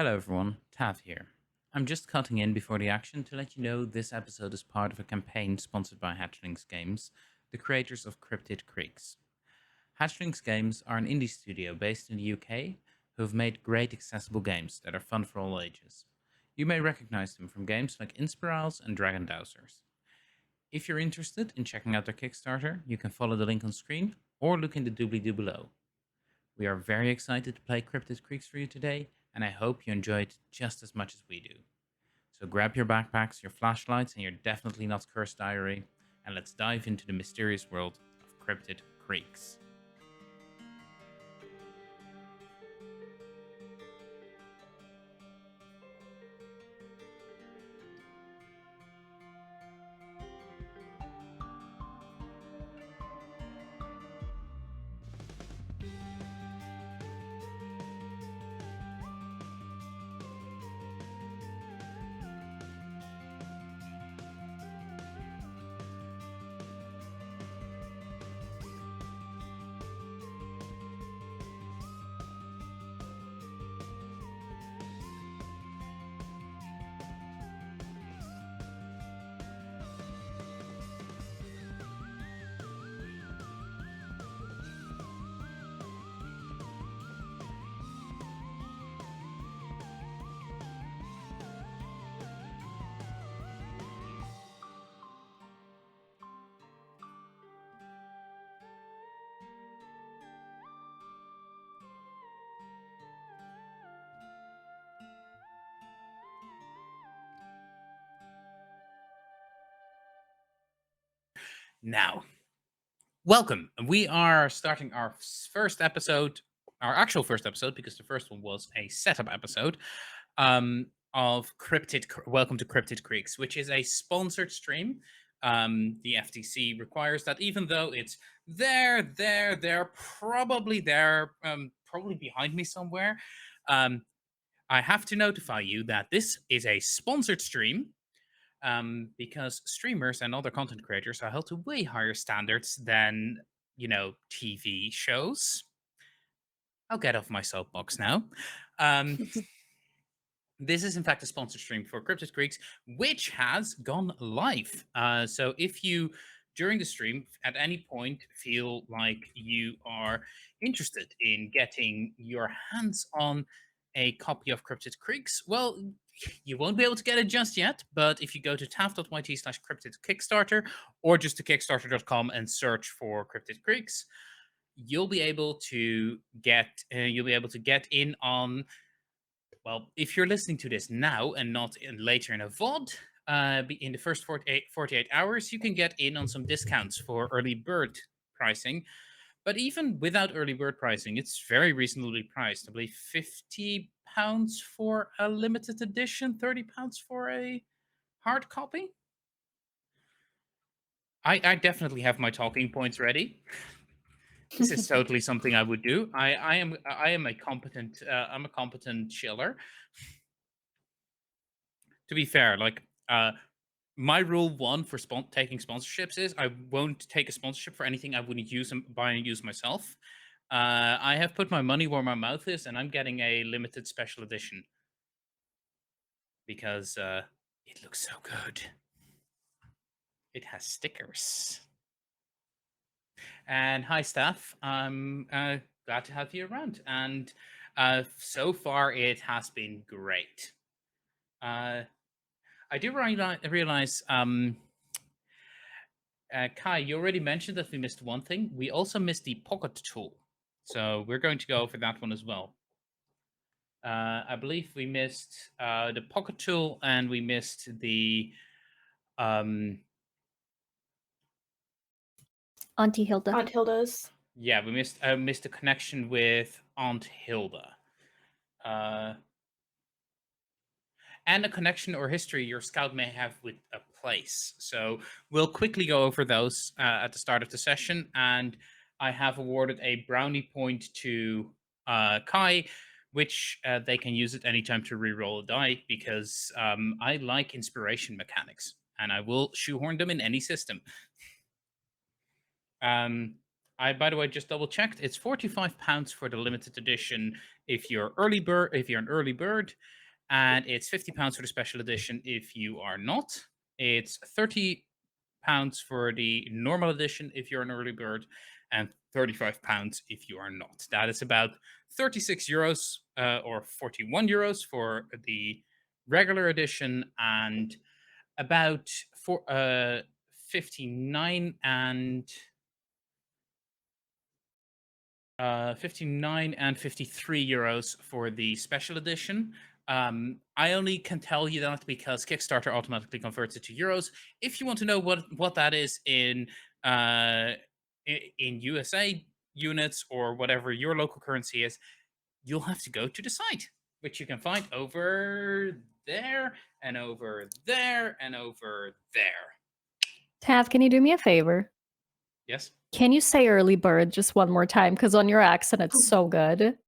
Hello everyone, Tav here. I'm just cutting in before the action to let you know this episode is part of a campaign sponsored by Hatchlings Games, the creators of Cryptid Creeks. Hatchlings Games are an indie studio based in the UK who have made great accessible games that are fun for all ages. You may recognize them from games like Inspirals and Dragon Dowsers. If you're interested in checking out their Kickstarter, you can follow the link on screen or look in the doobly-doo below. We are very excited to play Cryptid Creeks for you today, and I hope you enjoy it just as much as we do. So grab your backpacks, your flashlights, and your definitely not cursed diary, and let's dive into the mysterious world of Cryptid Creeks. Now, welcome. We are starting our first episode, our actual first episode, because the first one was a setup episode of Welcome to Cryptid Creeks, which is a sponsored stream. The FTC requires that, even though it's probably there, probably behind me somewhere. I have to notify you that this is a sponsored stream because streamers and other content creators are held to way higher standards than, TV shows. I'll get off my soapbox now. Um, this is, in fact, a sponsored stream for Cryptid Creeks, which has gone live. So if you, during the stream, at any point feel like you are interested in getting your hands on a copy of Cryptid Creeks, well, you won't be able to get it just yet, but if you go to tav.yt/cryptid Kickstarter or just to kickstarter.com and search for Cryptid Creeks, you'll be able to get in on, well, if you're listening to this now and not later in a VOD, in the first 48 hours, you can get in on some discounts for early bird pricing. But even without early bird pricing, it's very reasonably priced. I believe £50 for a limited edition, £30 for a hard copy. I definitely have my talking points ready. This is totally something I would do. I am a competent I'm a competent chiller. To be fair, like my rule one for taking sponsorships is I won't take a sponsorship for anything I wouldn't buy and use myself. I have put my money where my mouth is, and I'm getting a limited special edition because it looks so good. It has stickers. And hi, staff. I'm glad to have you around. And so far, it has been great. I do realize, Kai, you already mentioned that we missed one thing. We also missed the pocket tool. So we're going to go over that one as well. I believe we missed the pocket tool and we missed the Auntie Hilda. Aunt Hilda's. Yeah, we missed the connection with Aunt Hilda. And a connection or history your scout may have with a place. So we'll quickly go over those at the start of the session. And I have awarded a brownie point to Kai, which they can use at any time to reroll a die, because I like inspiration mechanics and I will shoehorn them in any system. I, by the way, just double checked. It's £45 for the limited edition if you're early bird, if you're an early bird, and it's £50 for the special edition if you are not. It's £30 for the normal edition if you're an early bird, and £35 if you are not. That is about €36 or €41 for the regular edition, and about 59 and 59 and €53 for the special edition. I only can tell you that because Kickstarter automatically converts it to euros. If you want to know what that is uh, in USA units or whatever your local currency is, you'll have to go to the site, which you can find over there and over there and over there. Tav, can you do me a favor? Yes. Can you say early bird just one more time? Because on your accent, it's so good.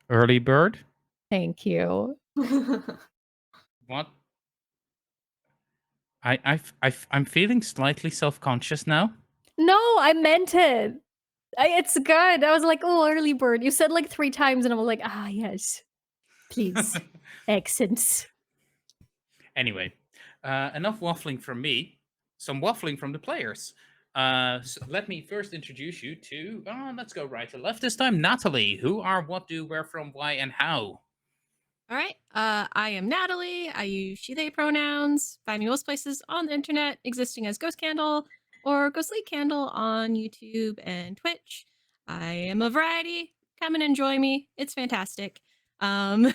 Early bird. Thank you. What? I'm feeling slightly self-conscious now. No, I meant it. It's good. I was like, oh, early bird. You said like 3 times, and I was like, ah, yes. Please. Accents. Anyway, enough waffling from me. Some waffling from the players. So let me first introduce you to. Let's go right to left this time. Natalie. Who are, what, do, where, from, why, and how. All right. I am Natalie. I use she/they pronouns. Find me most places on the internet, existing as Ghost Candle or Ghostly Candle on YouTube and Twitch. I am a variety. Come and enjoy me. It's fantastic. And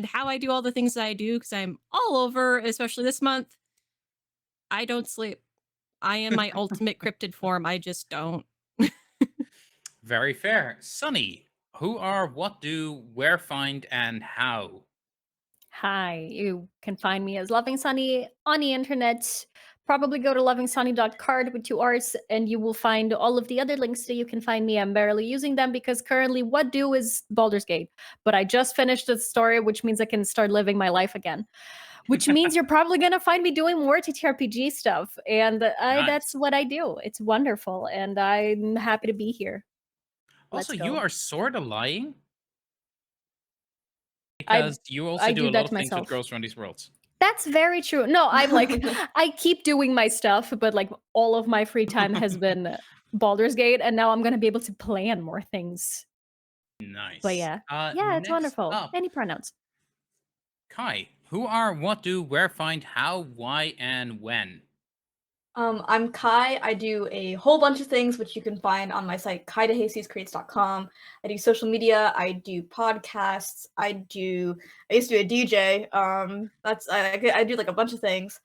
how I do all the things that I do, because I'm all over, especially this month. I don't sleep. I am my ultimate cryptid form. I just don't. Very fair. Sunny. Who are, what, do, where, find, and how. Hi, you can find me as Loving Sunny on the internet. Probably go to lovingsunny.card with 2 R's, and you will find all of the other links that you can find me. I'm barely using them because currently what do is Baldur's Gate. But I just finished the story, which means I can start living my life again. Which means you're probably going to find me doing more TTRPG stuff. And that's what I do. It's wonderful. And I'm happy to be here. Also, Let's you go. are sort of lying. Because you also I do do a that lot of to things with myself. Girls Run These Worlds. That's very true. No, I'm like, I keep doing my stuff, but like all of my free time has been Baldur's Gate, and now I'm gonna be able to plan more things. Nice. But yeah, it's Next wonderful. up, Any pronouns. Kai. Who are, what, do, where, find, how, why, and when. I'm Kai. I do a whole bunch of things, which you can find on my site, kaidahjesuscreates.com. I do social media. I do podcasts. I used to be a DJ. I do like a bunch of things.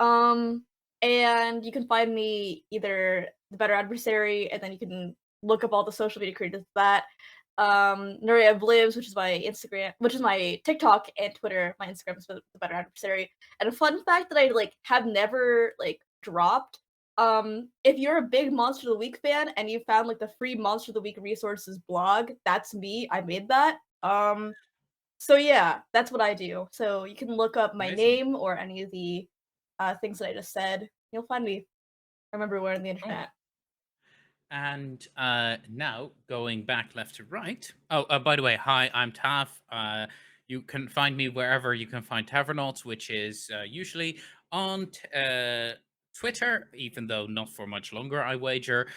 And you can find me either the Better Adversary, and then you can look up all the social media creators of that. Nuria Lives, which is my Instagram, which is my TikTok and Twitter. My Instagram is the Better Adversary. And a fun fact that I have never dropped. If you're a big Monster of the Week fan and you found the free Monster of the Week resources blog, that's me. I made that. So yeah, that's what I do. So you can look up my name or any of the things that I just said. You'll find me. I remember we're on the internet. And now going back left to right. Oh, by the way, hi, I'm Tav. You can find me wherever you can find Tavernauts, which is usually on Twitter, even though not for much longer, I wager.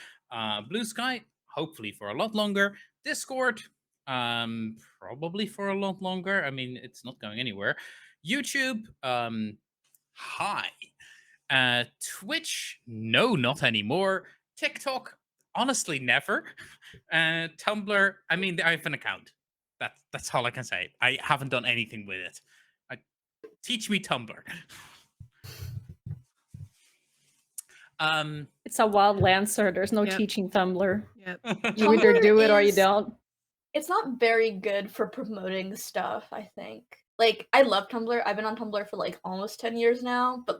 Blue Sky, hopefully for a lot longer. Discord, probably for a lot longer. I mean, it's not going anywhere. YouTube, hi. Twitch, no, not anymore. TikTok, honestly, never. Tumblr, I mean, I have an account. That's all I can say. I haven't done anything with it. Teach me Tumblr. It's a wild lancer. There's no Yep. teaching Tumblr. Yep. You either do it or you is- don't. It's not very good for promoting stuff, I think. I love Tumblr. I've been on Tumblr for almost 10 years now, but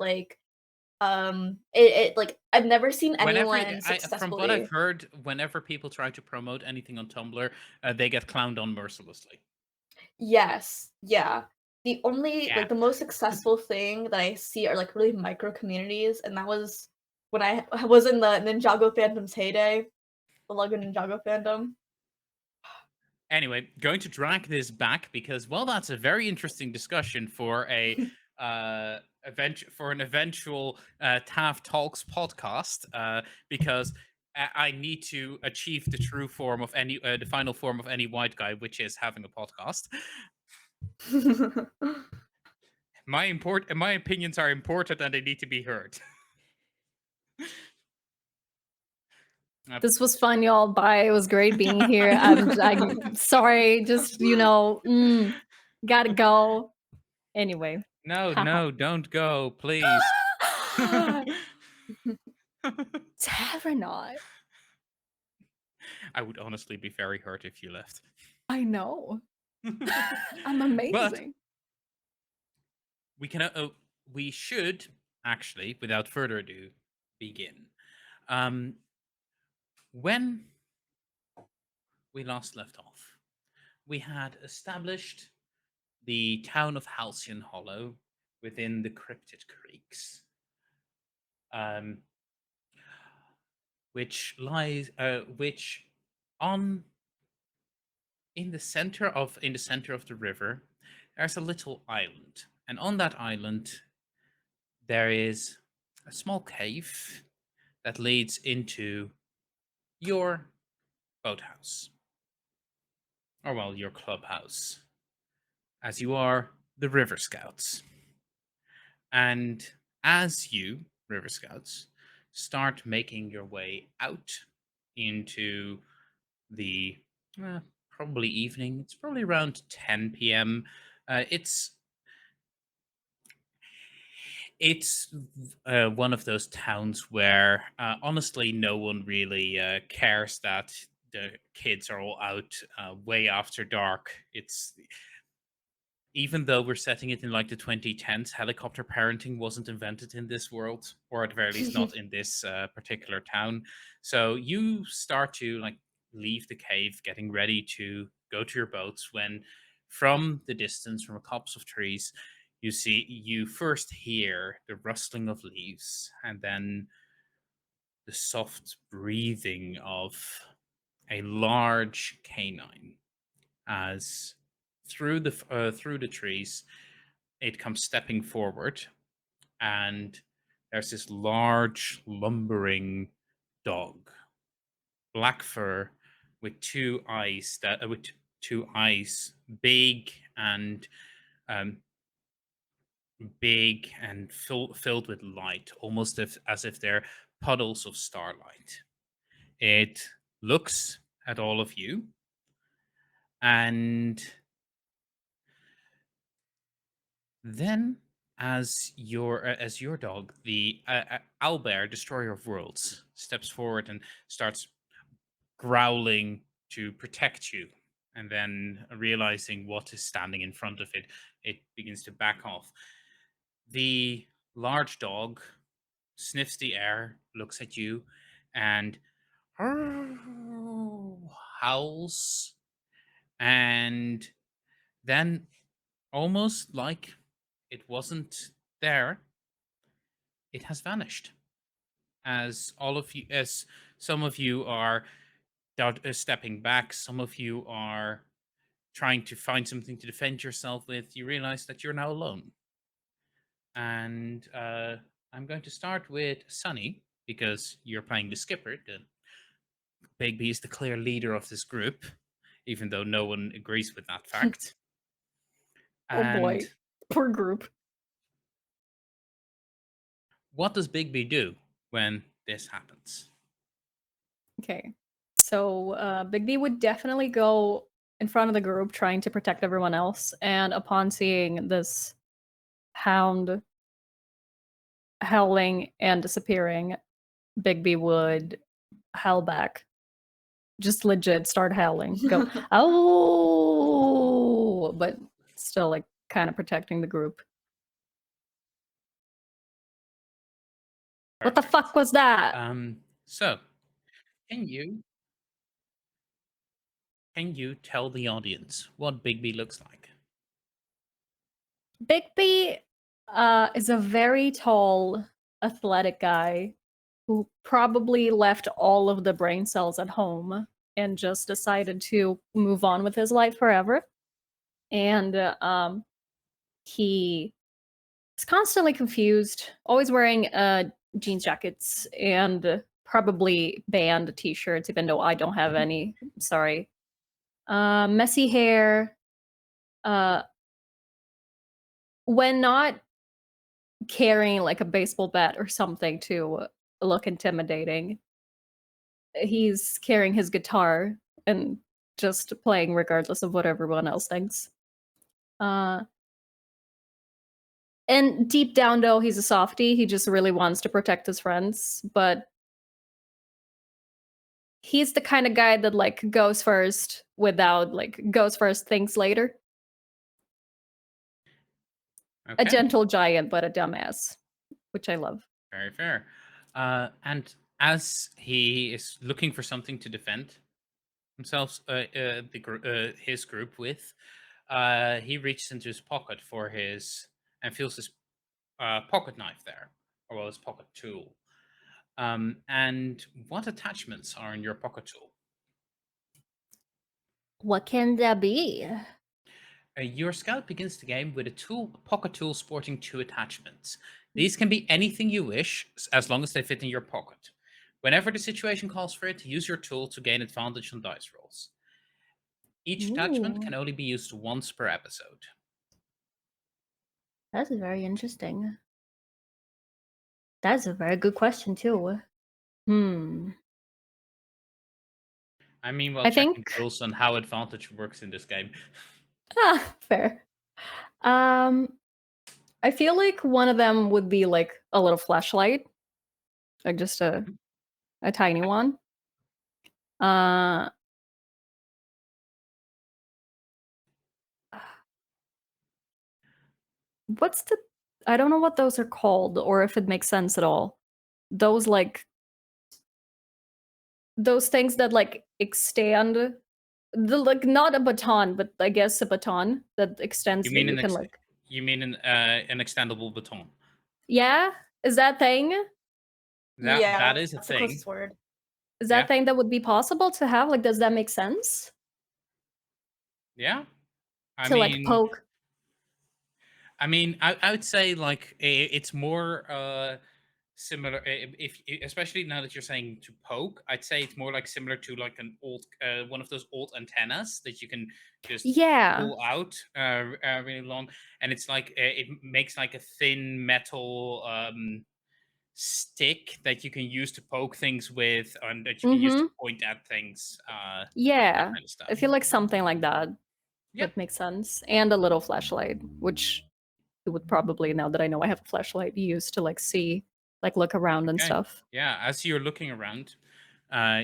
I've never seen anyone successfully. From what I've heard, whenever people try to promote anything on Tumblr, they get clowned on mercilessly. Yes, yeah. The only the most successful thing that I see are really micro communities, and that was when I was in the Ninjago fandom's heyday, the Lego Ninjago fandom. Anyway, going to drag this back because, well, that's a very interesting discussion for a an eventual Tav Talks podcast. Because I need to achieve the true form of any, the final form of any white guy, which is having a podcast. My opinions are important and they need to be heard. This was fun, y'all. Bye. It was great being here. I'm sorry. Just, gotta go. Anyway. No, don't go, please. Terranot. I would honestly be very hurt if you left. I know. I'm amazing. But we should actually, without further ado, begin. When we last left off, we had established the town of Halcyon Hollow within the Cryptid Creeks, which lies, in the center of the river. There's a little island, and on that island, there is a small cave that leads into your boathouse, or well, your clubhouse, as you are the River Scouts. And as you, River Scouts, start making your way out into the probably evening, it's probably around 10 p.m. It's one of those towns where honestly no one really cares that the kids are all out way after dark. It's even though we're setting it in like the 2010s, helicopter parenting wasn't invented in this world, or at the very least not in this particular town. So you start to like leave the cave, getting ready to go to your boats, when from the distance, from a copse of trees, you first hear the rustling of leaves, and then the soft breathing of a large canine as through the trees it comes stepping forward, and there's this large lumbering dog, black fur, with two eyes big and um, filled with light, almost as if they're puddles of starlight. It looks at all of you, and then as your dog, the owlbear, destroyer of worlds, steps forward and starts growling to protect you, and then realizing what is standing in front of it, it begins to back off. The large dog sniffs the air, looks at you, and howls, and then, almost like it wasn't there, it has vanished. As some of you are stepping back, some of you are trying to find something to defend yourself with, you realize that you're now alone. And I'm going to start with Sunny, because you're playing the skipper. Bigby is the clear leader of this group, even though no one agrees with that fact. Oh boy. And Poor group. what does Bigby do when this happens? Okay. So Big B would definitely go in front of the group trying to protect everyone else. And upon seeing this hound howling and disappearing, Big B would howl back. Just legit start howling. Go, oh, but still like kind of protecting the group. What the fuck was that? So, can you tell the audience what Bigby looks like? Bigby is a very tall, athletic guy who probably left all of the brain cells at home and just decided to move on with his life forever. And he is constantly confused, always wearing jeans jackets and probably band t-shirts, even though I don't have any. Sorry. Messy hair. When not carrying like a baseball bat or something to look intimidating, he's carrying his guitar and just playing regardless of what everyone else thinks. And deep down though, he's a softie. He just really wants to protect his friends, but he's the kind of guy that like goes first without like goes first, thinks later. A Okay. gentle giant, but a dumbass, which I love. Very fair. And as he is looking for something to defend himself, his group with, he reaches into his pocket for his and feels his pocket knife there, or well, his pocket tool. And what attachments are in your pocket tool? What can that be? Your scout begins the game with a pocket tool sporting 2 attachments. These can be anything you wish, as long as they fit in your pocket. Whenever the situation calls for it, use your tool to gain advantage on dice rolls. Each attachment Ooh, can only be used once per episode. that's very interesting. That's a very good question too. I mean, while I checking think the rules on how advantage works in this game. fair. I feel like one of them would be like a little flashlight, like just a tiny one. Uh, what's the? I don't know what those are called, or if it makes sense at all. Those like those things that like extend the like not a baton, but I guess a baton that extends You that mean you can like. an extendable baton? Yeah, is that thing? That Yeah, is a that's the thing. closest word. Is Yeah, that thing that would be possible to have? Like, does that make sense yeah. I to like mean, poke? I would say like it's more similar especially now that you're saying to poke. I'd say it's more like similar to like an old one of those old antennas that you can just Yeah. pull out really long, and it's like it makes like a thin metal stick that you can use to poke things with and that you can use to Mm-hmm. point at things, that Yeah. kind of I stuff. feel like something like that Yep. would make sense. And a little flashlight, which it would probably, now that I know I have a flashlight, use to like see, like look around and Okay. stuff. Yeah, as you're looking around,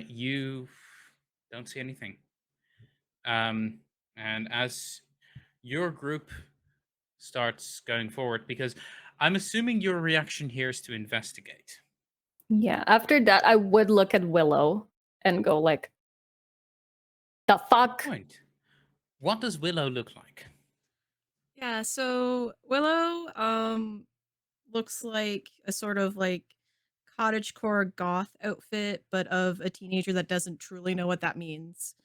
you don't see anything. Um, and as your group starts going forward, because I'm assuming your reaction here is to investigate. Yeah. After that, I would look at Willow and go like, the fuck? Point. What does Willow look like? Yeah, so Willow looks like a sort of like cottagecore goth outfit, but of a teenager that doesn't truly know what that means.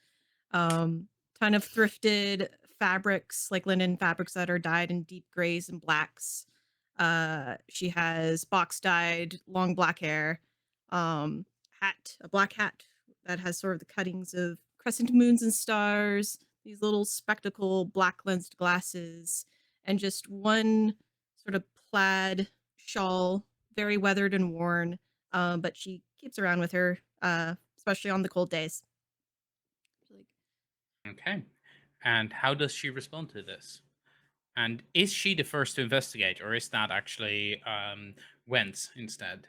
Ton of thrifted fabrics, like linen fabrics that are dyed in deep grays and blacks. She has box dyed long black hair, a black hat that has sort of the cuttings of crescent moons and stars, these little spectacle black lensed glasses, and just one sort of plaid shawl, very weathered and worn, but she keeps around with her, especially on the cold days. Like, Okay. And how does she respond to this? And is she the first to investigate, or is that actually Wentz instead?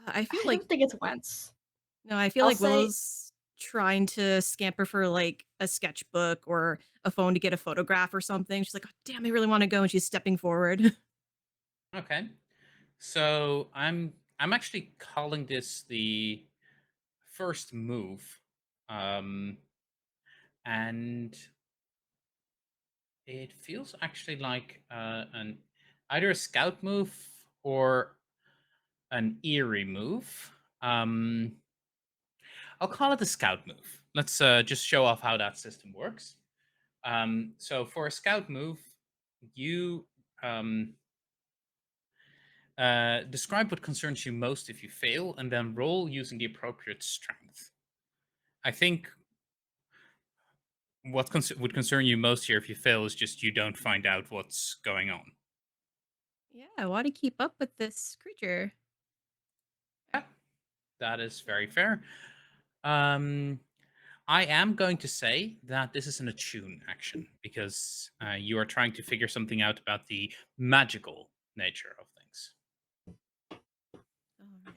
I feel I like don't think it's Wentz. no, I feel I'll like say Willow's trying to scamper for like a sketchbook or a phone to get a photograph or something. She's like, oh, damn, I really want to go, and she's stepping forward. Okay. So I'm actually calling this the first move. Um and it feels actually like an either a scout move or an eerie move. I'll call it a scout move. Let's just show off how that system works. So for a scout move, you describe what concerns you most if you fail, and then roll using the appropriate strength. I think what would concern you most here if you fail is just you don't find out what's going on. Yeah, I want to keep up with this creature. Yeah, that is very fair. I am going to say that this is an attune action because you are trying to figure something out about the magical nature of things. All right.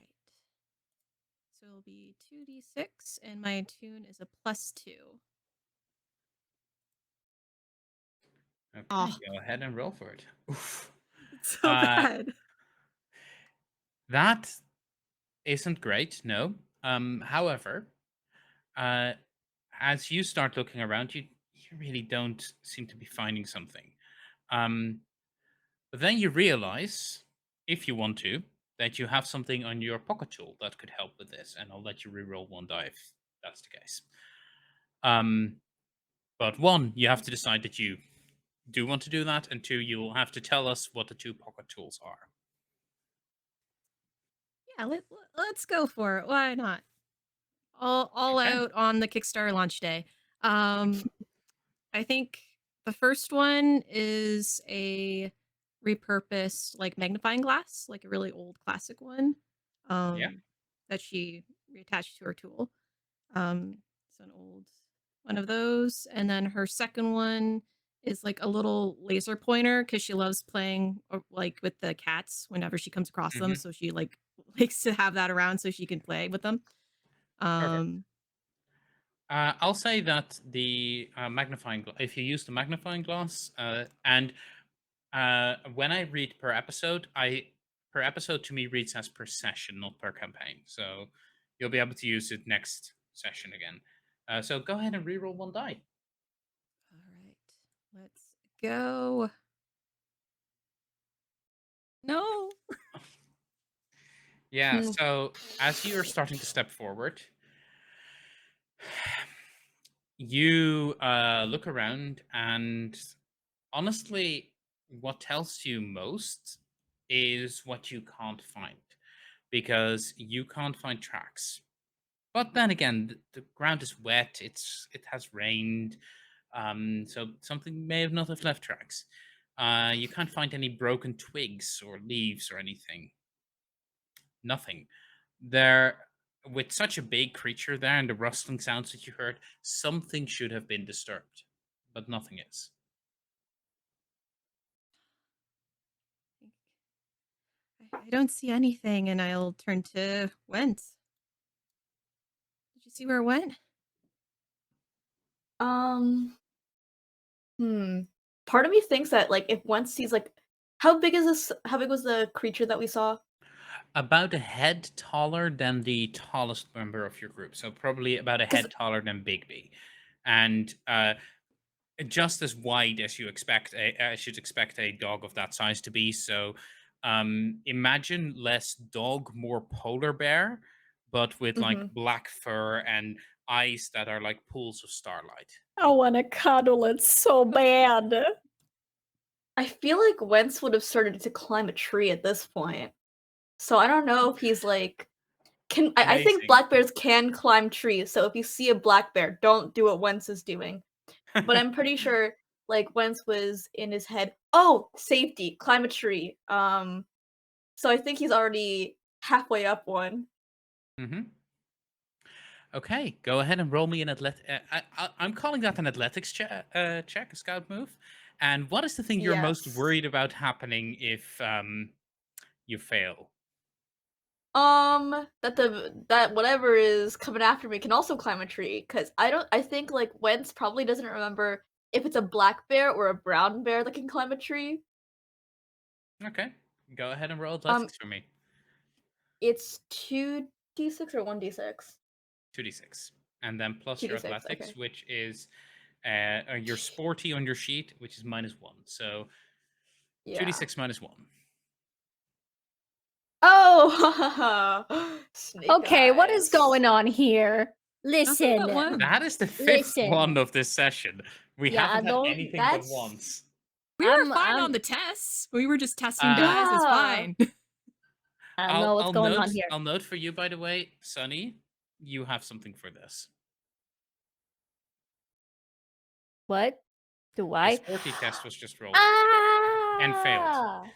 So it'll be 2d6, and my attune is a +2. Okay, Oh. go ahead and roll for it. Oof. It's so bad. That isn't great, no. However, as you start looking around, you really don't seem to be finding something. But then you realize, if you want to, that you have something on your pocket tool that could help with this, and I'll let you reroll one die if that's the case. But one, you have to decide that you do want to do that, and two, you will have to tell us what the two pocket tools are. Yeah, let's go for it. Why not? All Okay. out on the Kickstarter launch day. I think the first one is a repurposed like magnifying glass, like a really old classic one. Yeah. That she reattached to her tool. It's an old one of those. And then her second one is like a little laser pointer because she loves playing like with the cats whenever she comes across them. Mhm. So she like likes to have that around so she can play with them. Perfect. I'll say that the magnifying if you use the magnifying glass, and when I read per episode, per episode to me reads as per session, not per campaign. So you'll be able to use it next session again. So go ahead and reroll one die. All right, let's go. No. Yeah. So as you are starting to step forward, you look around, and honestly, what tells you most is what you can't find, because you can't find tracks. But then again, the ground is wet. It has rained, so something may have not have left tracks. You can't find any broken twigs or leaves or anything. Nothing. There, with such a big creature there and the rustling sounds that you heard, something should have been disturbed, but nothing is. I don't see anything, and I'll turn to Wentz. Did you see where it went? Part of me thinks that like if one sees like how big is this? How big was the creature that we saw? About a head taller than the tallest member of your group, so probably about a 'Cause head taller than Bigby, and just as wide as you expect as you'd expect a dog of that size to be. So imagine less dog, more polar bear, but with like Mhm. black fur and eyes that are like pools of starlight. I want to cuddle it so bad. I feel like Wentz would have started to climb a tree at this point. So I don't know if he's like I think Amazing. black bears can climb trees, so if you see a black bear, don't do what Wentz is doing. But I'm pretty sure like Wentz was in his head, oh, safety, climb a tree. So I think he's already halfway up one. Mm-hmm. Okay, go ahead and roll me an I'm calling that an athletics check, a scout move. And what is the thing you're most Yes. worried about happening if you fail? That whatever is coming after me can also climb a tree, because I think like Wentz probably doesn't remember if it's a black bear or a brown bear that can climb a tree. Okay, go ahead and roll Um, athletics for me. it's 2d6 or 1d6? 2d6, and then plus your 2d6, athletics, okay. which is your sporty on your sheet, which is -1. So Yeah. 2d6 -1. Oh, snake Okay, what is eyes. going on here? Nothing but Listen, one. That is the fifth listen. one of this session. We Yeah, haven't had don't. anything but That's- once. We were I'm- fine I'm- on the tests. We were just testing Uh, dies. It's Yeah. fine. I don't know what's going note, on here. I'll note for you, by the way, Sunny, you have something for this. What? Do The I? sporty test was just rolled Ah! and failed.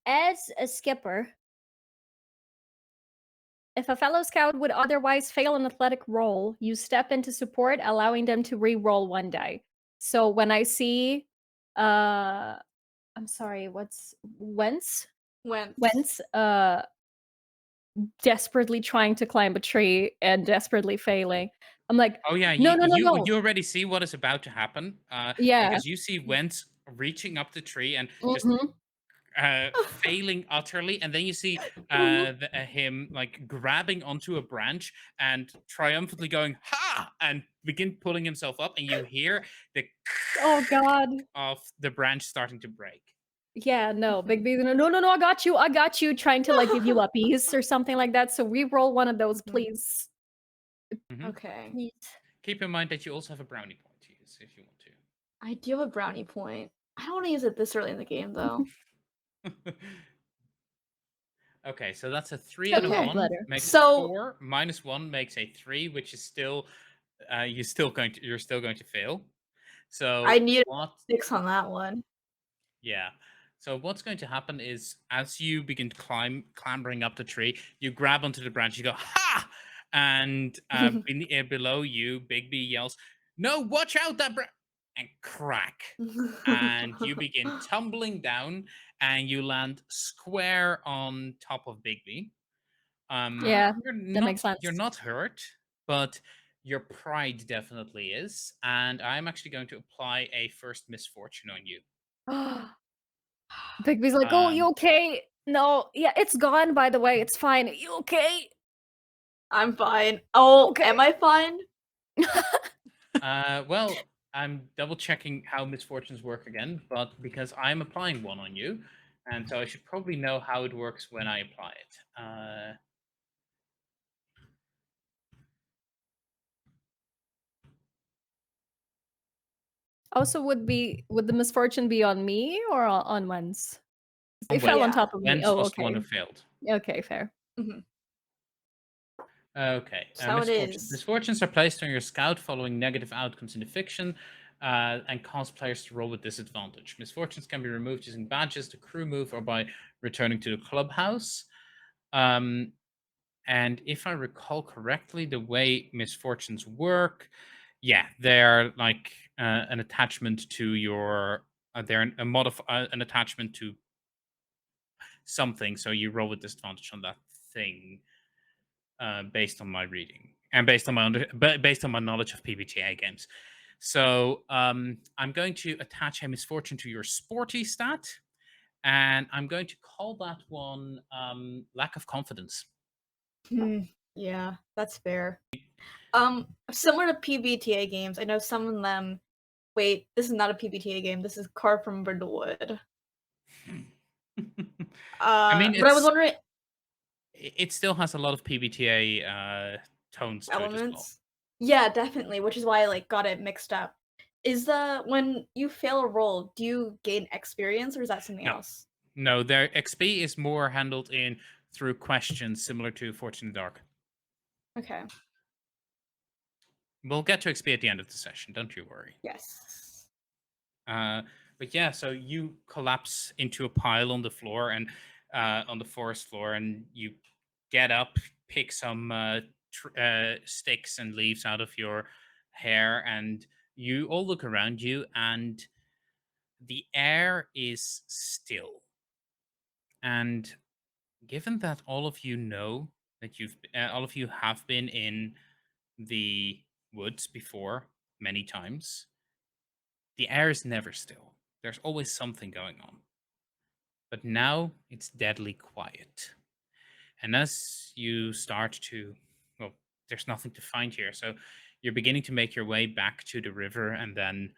As a skipper, if a fellow scout would otherwise fail an athletic roll, you step into support, allowing them to re-roll one die. So when I see, I'm sorry, Wentz desperately trying to climb a tree and desperately failing, I'm like, Oh yeah, no, you already see what is about to happen. Yeah. Because you see Wentz reaching up the tree and just Mhm. failing utterly, and then you see him like grabbing onto a branch and triumphantly going "ha!" and begin pulling himself up, and you hear the Oh God. of the branch starting to break. Yeah, no, Big B, no, I got you, trying to like give you a piece or something like that. So re-roll one of those, Mhm. please. Mhm. Okay. Please. Keep in mind that you also have a brownie point to use if you want I do have a brownie point. I don't want to use it this early in the game, though. to. Okay, so that's a 3 So out of Okay. 1 letter. makes So- 4 minus 1 makes a 3, which is still you're still going to fail. So I need what 6 on that one. Yeah. So what's going to happen is as you begin clambering up the tree, you grab onto the branch, you go, ha! And below you, Bigby yells, no, watch out, that branch! And crack. And you begin tumbling down and you land square on top of Bigby. Yeah, you're makes sense. You're not hurt, but your pride definitely is. And I'm actually going to apply a first misfortune on you. Big B's like, oh, you Um, okay? No, yeah, it's gone, by the way. It's fine. You okay? I'm fine. Oh, Okay. am I fine? Well, I'm double checking how misfortunes work again, but because I'm applying one on you, and so I should probably know how it works when I apply it. Also, would the misfortune be on me or on Wens? They On fell on Wens. top of me. Wens Oh, was the one okay. who failed. Okay, fair. Okay. So it Misfortunes. is. Misfortunes are placed on your scout following negative outcomes in the fiction, and cause players to roll with disadvantage. Misfortunes can be removed using badges, the crew move, or by returning to the clubhouse. And if I recall correctly, the way misfortunes work, yeah, they're like an attachment to your. They're an attachment to something. So you roll with disadvantage on that thing, based on my reading and based on my knowledge of PBTA games. So I'm going to attach a misfortune to your sporty stat, and I'm going to call that one lack of confidence. Yeah, that's fair. Similar to PBTA games, I know some of them. Wait, this is not a PBTA game. This is Carved from Brindlewood. I mean, but I was wondering it still has a lot of PBTA tones to it as well. elements. Yeah, definitely, which is why I like got it mixed up. Is when you fail a roll, do you gain experience or is that something No. else? No, their XP is more handled through questions similar to Fortune in the Dark. Okay. We'll get to XP at the end of the session, don't you worry. Yes. But yeah, so you collapse into a pile on the floor and on the forest floor, and you get up, pick some sticks and leaves out of your hair, and you all look around you, and the air is still. And given that all of you know that all of you have been in the woods before many times, the air is never still. There's always something going on. But now it's deadly quiet. And as you start to, well, there's nothing to find here. So you're beginning to make your way back to the river and then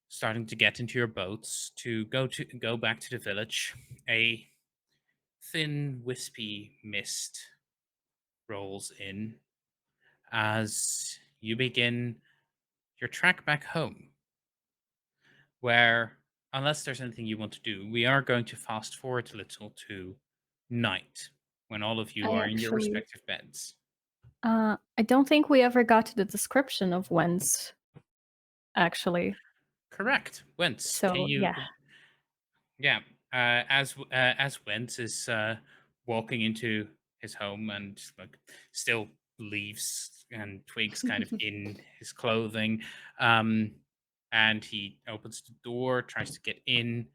starting to get into your boats to go back to the village. A thin, wispy mist rolls in as you begin your trek back home, where, unless there's anything you want to do, we are going to fast forward a little to night when all of you I are in your actually, respective beds. I don't think we ever got to the description of whence, actually. Correct. Whence? Can So you? yeah, Yeah. As Wentz is walking into his home and like still leaves and twigs kind of in his clothing, um, and he opens the door, tries to get in.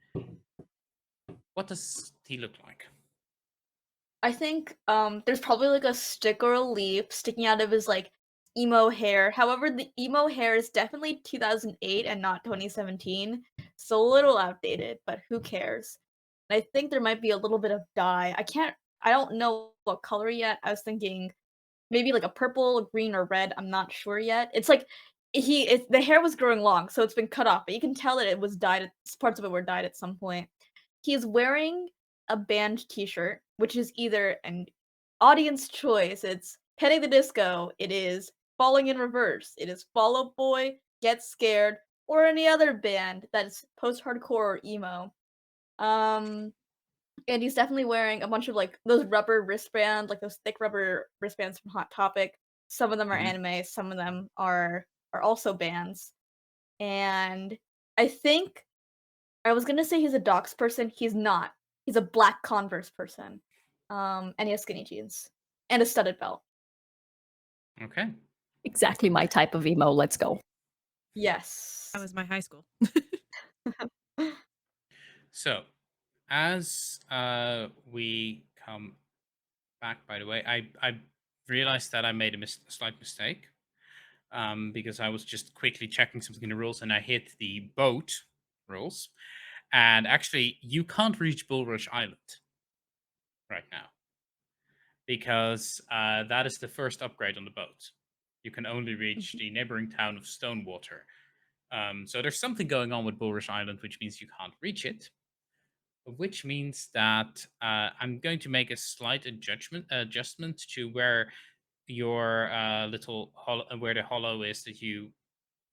What does he look like? I think there's probably like a stick or a leaf sticking out of his like emo hair. However, the emo hair is definitely 2008 and not 2017. So a little outdated, but who cares? And I think there might be a little bit of dye. I don't know what color yet. I was thinking maybe like a purple, green, or red. I'm not sure yet. It's like the hair was growing long, so it's been cut off, but you can tell that it was dyed. Parts of it were dyed at some point. He's wearing a band T-shirt, which is either an audience choice. It's Petting the Disco. It is Falling in Reverse. It is Fall Out Boy, Get Scared, or any other band that's post-hardcore or emo. Um, and he's definitely wearing a bunch of like those rubber wristbands, like those thick rubber wristbands from Hot Topic. Some of them are Mhm. anime, some of them are also bands. And I think I was gonna say he's a docs person. He's not. He's a black Converse person. And he has skinny jeans and a studded belt. Okay. exactly my type of emo. Let's go. Yes. That was my high school. So, as we come back, by the way, I realized that I made a slight mistake because I was just quickly checking something in the rules and I hit the boat rules. And actually, you can't reach Bulrush Island right now because that is the first upgrade on the boat. You can only reach the neighboring town of Stonewater. So there's something going on with Bulrush Island, which means you can't reach it. Which means that I'm going to make a slight adjustment to where your where the hollow is that you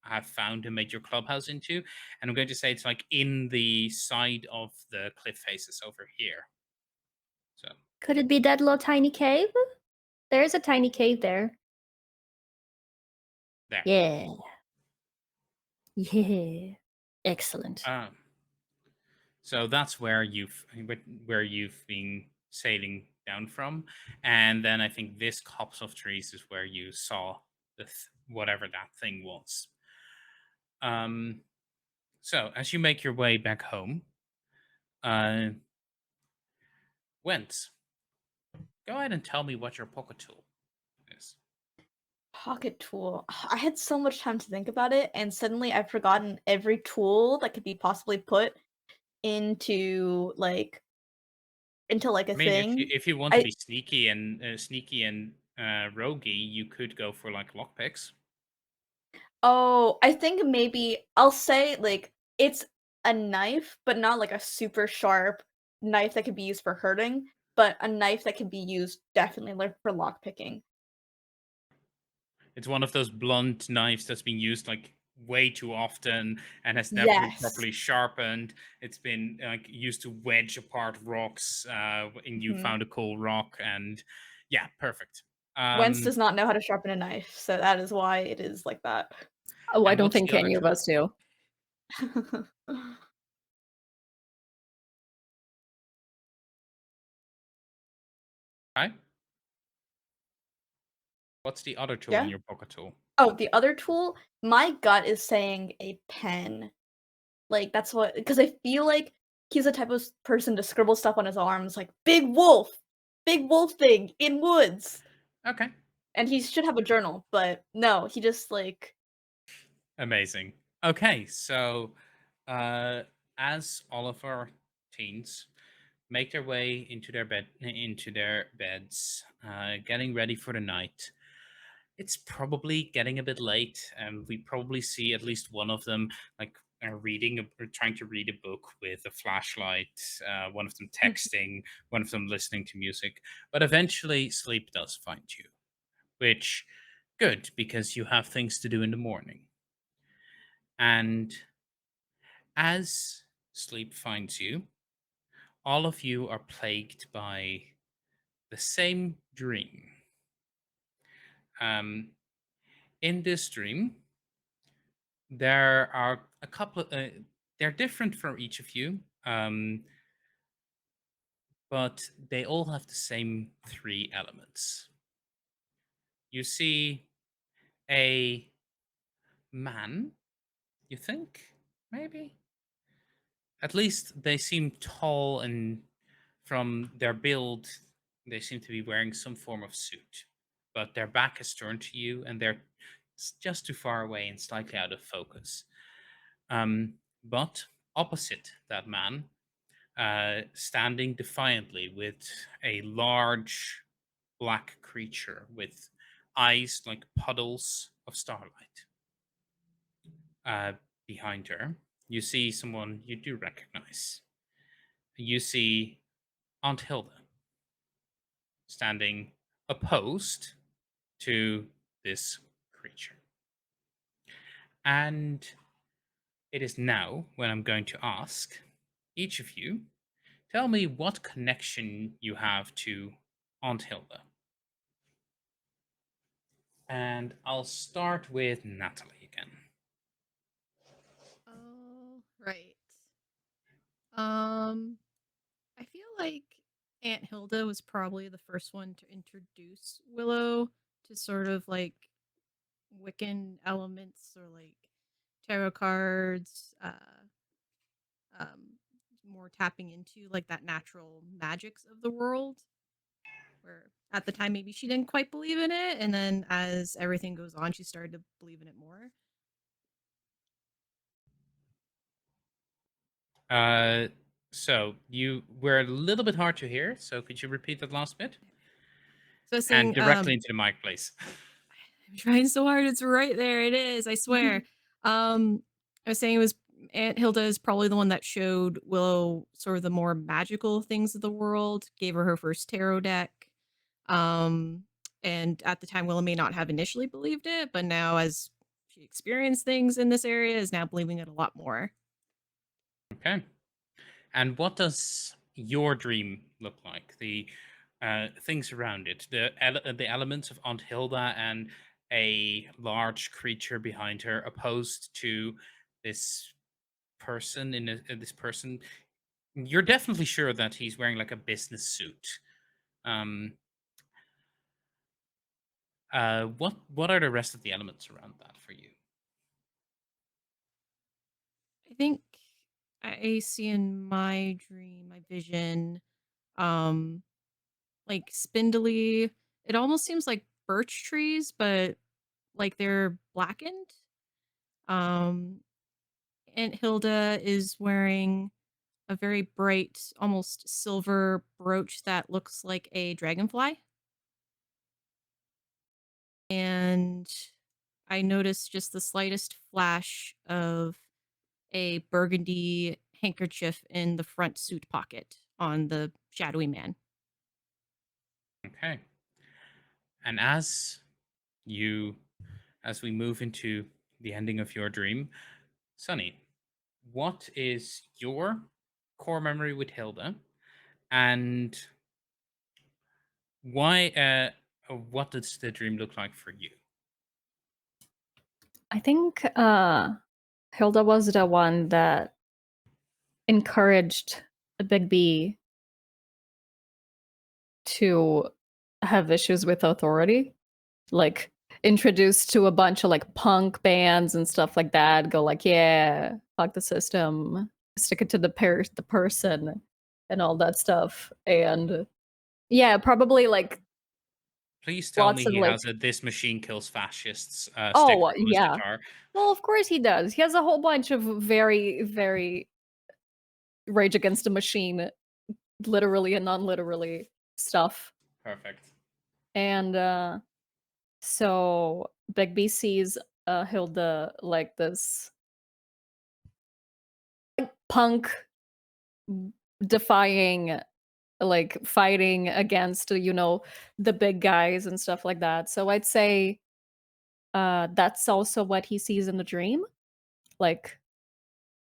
have found and made your clubhouse into, and I'm going to say it's like in the side of the cliff faces over here. So Could it be that little tiny cave? There is a tiny cave there. there. Yeah. Yeah. Excellent. Um, so that's where you've been sailing down from, and then I think this copse of trees is where you saw whatever that thing was. Um, so as you make your way back home, uh, Wentz, go ahead and tell me what your pocket tool is. Pocket tool. I had so much time to think about it, and suddenly I've forgotten every tool that could be possibly put into like a I mean, thing. if you want to I be sneaky and roguey, you could go for like lockpicks. Oh, I think maybe I'll say like it's a knife, but not like a super sharp knife that could be used for hurting, but a knife that can be used definitely like for lockpicking. It's one of those blunt knives that's been used like way too often and has never been Yes. properly sharpened. It's been like used to wedge apart rocks, and you Mhm. found a cool rock, and yeah, perfect. Wentz Um, does not know how to sharpen a knife, so that is why it is like that. Oh, I and don't what's think the other any of tool? us do. Hi. What's the other tool in Yeah. your pocket tool? Oh, the other tool, my gut is saying a pen. Like that's what because I feel like he's the type of person to scribble stuff on his arms like big wolf thing in woods. Okay. And he should have a journal, but no, he just like Amazing. Okay, so as all of our teens make their way into their beds, getting ready for the night, it's probably getting a bit late, and we probably see at least one of them like are reading or trying to read a book with a flashlight, one of them texting, one of them listening to music. But eventually, sleep does find you, which good because you have things to do in the morning. And as sleep finds you, all of you are plagued by the same dream. Um, in this dream, there are a couple of, they're different from each of you, but they all have the same three elements. You see a man, you think, maybe? At least they seem tall, and from their build, they seem to be wearing some form of suit. But their back is turned to you, and they're just too far away and slightly out of focus. But opposite that man, standing defiantly with a large black creature with eyes like puddles of starlight. Behind her, you see someone you do recognize. You see Aunt Hilda standing opposed to this creature. And it is now when I'm going to ask each of you, tell me what connection you have to Aunt Hilda. And I'll start with Natalie again. All right. I feel like Aunt Hilda was probably the first one to introduce Willow to sort of like Wiccan elements or like tarot cards, um, more tapping into like that natural magics of the world. Where at the time maybe she didn't quite believe in it, and then as everything goes on, she started to believe in it more. So you were a little bit hard to hear. So could you repeat that last bit? So I was And saying, directly into the mic, please. I'm trying so hard. It's right there. It is. I swear. I was saying it was Aunt Hilda is probably the one that showed Willow sort of the more magical things of the world. Gave her first tarot deck. Um, and at the time, Willow may not have initially believed it, but now as she experienced things in this area, is now believing it a lot more. Okay. And what does your dream look like? The things around it, the elements of Aunt Hilda and a large creature behind her, opposed to this person this person. You're definitely sure that he's wearing like a business suit. Um, what are the rest of the elements around that for you? I think I see in my dream, my vision, um, like spindly. It almost seems like birch trees, but like they're blackened. Um, Aunt Hilda is wearing a very bright, almost silver brooch that looks like a dragonfly. And I noticed just the slightest flash of a burgundy handkerchief in the front suit pocket on the shadowy man. Okay. And you, as we move into the ending of your dream, Sunny, what is your core memory with Hilda, and why? What does the dream look like for you? I think Hilda was the one that encouraged Big B to have issues with authority. Like introduced to a bunch of like punk bands and stuff like that, go like, yeah, fuck the system, stick it to the person and all that stuff. And yeah, probably like Please tell me lots of he like, has a "This Machine Kills Fascists" sticker oh on his yeah. guitar. Well, of course he does. He has a whole bunch of very, very Rage Against the Machine, literally and non-literally stuff. Perfect. And so Big B sees Hilda like this punk defying, like fighting against, the big guys and stuff like that. So I'd say that's also what he sees in the dream, like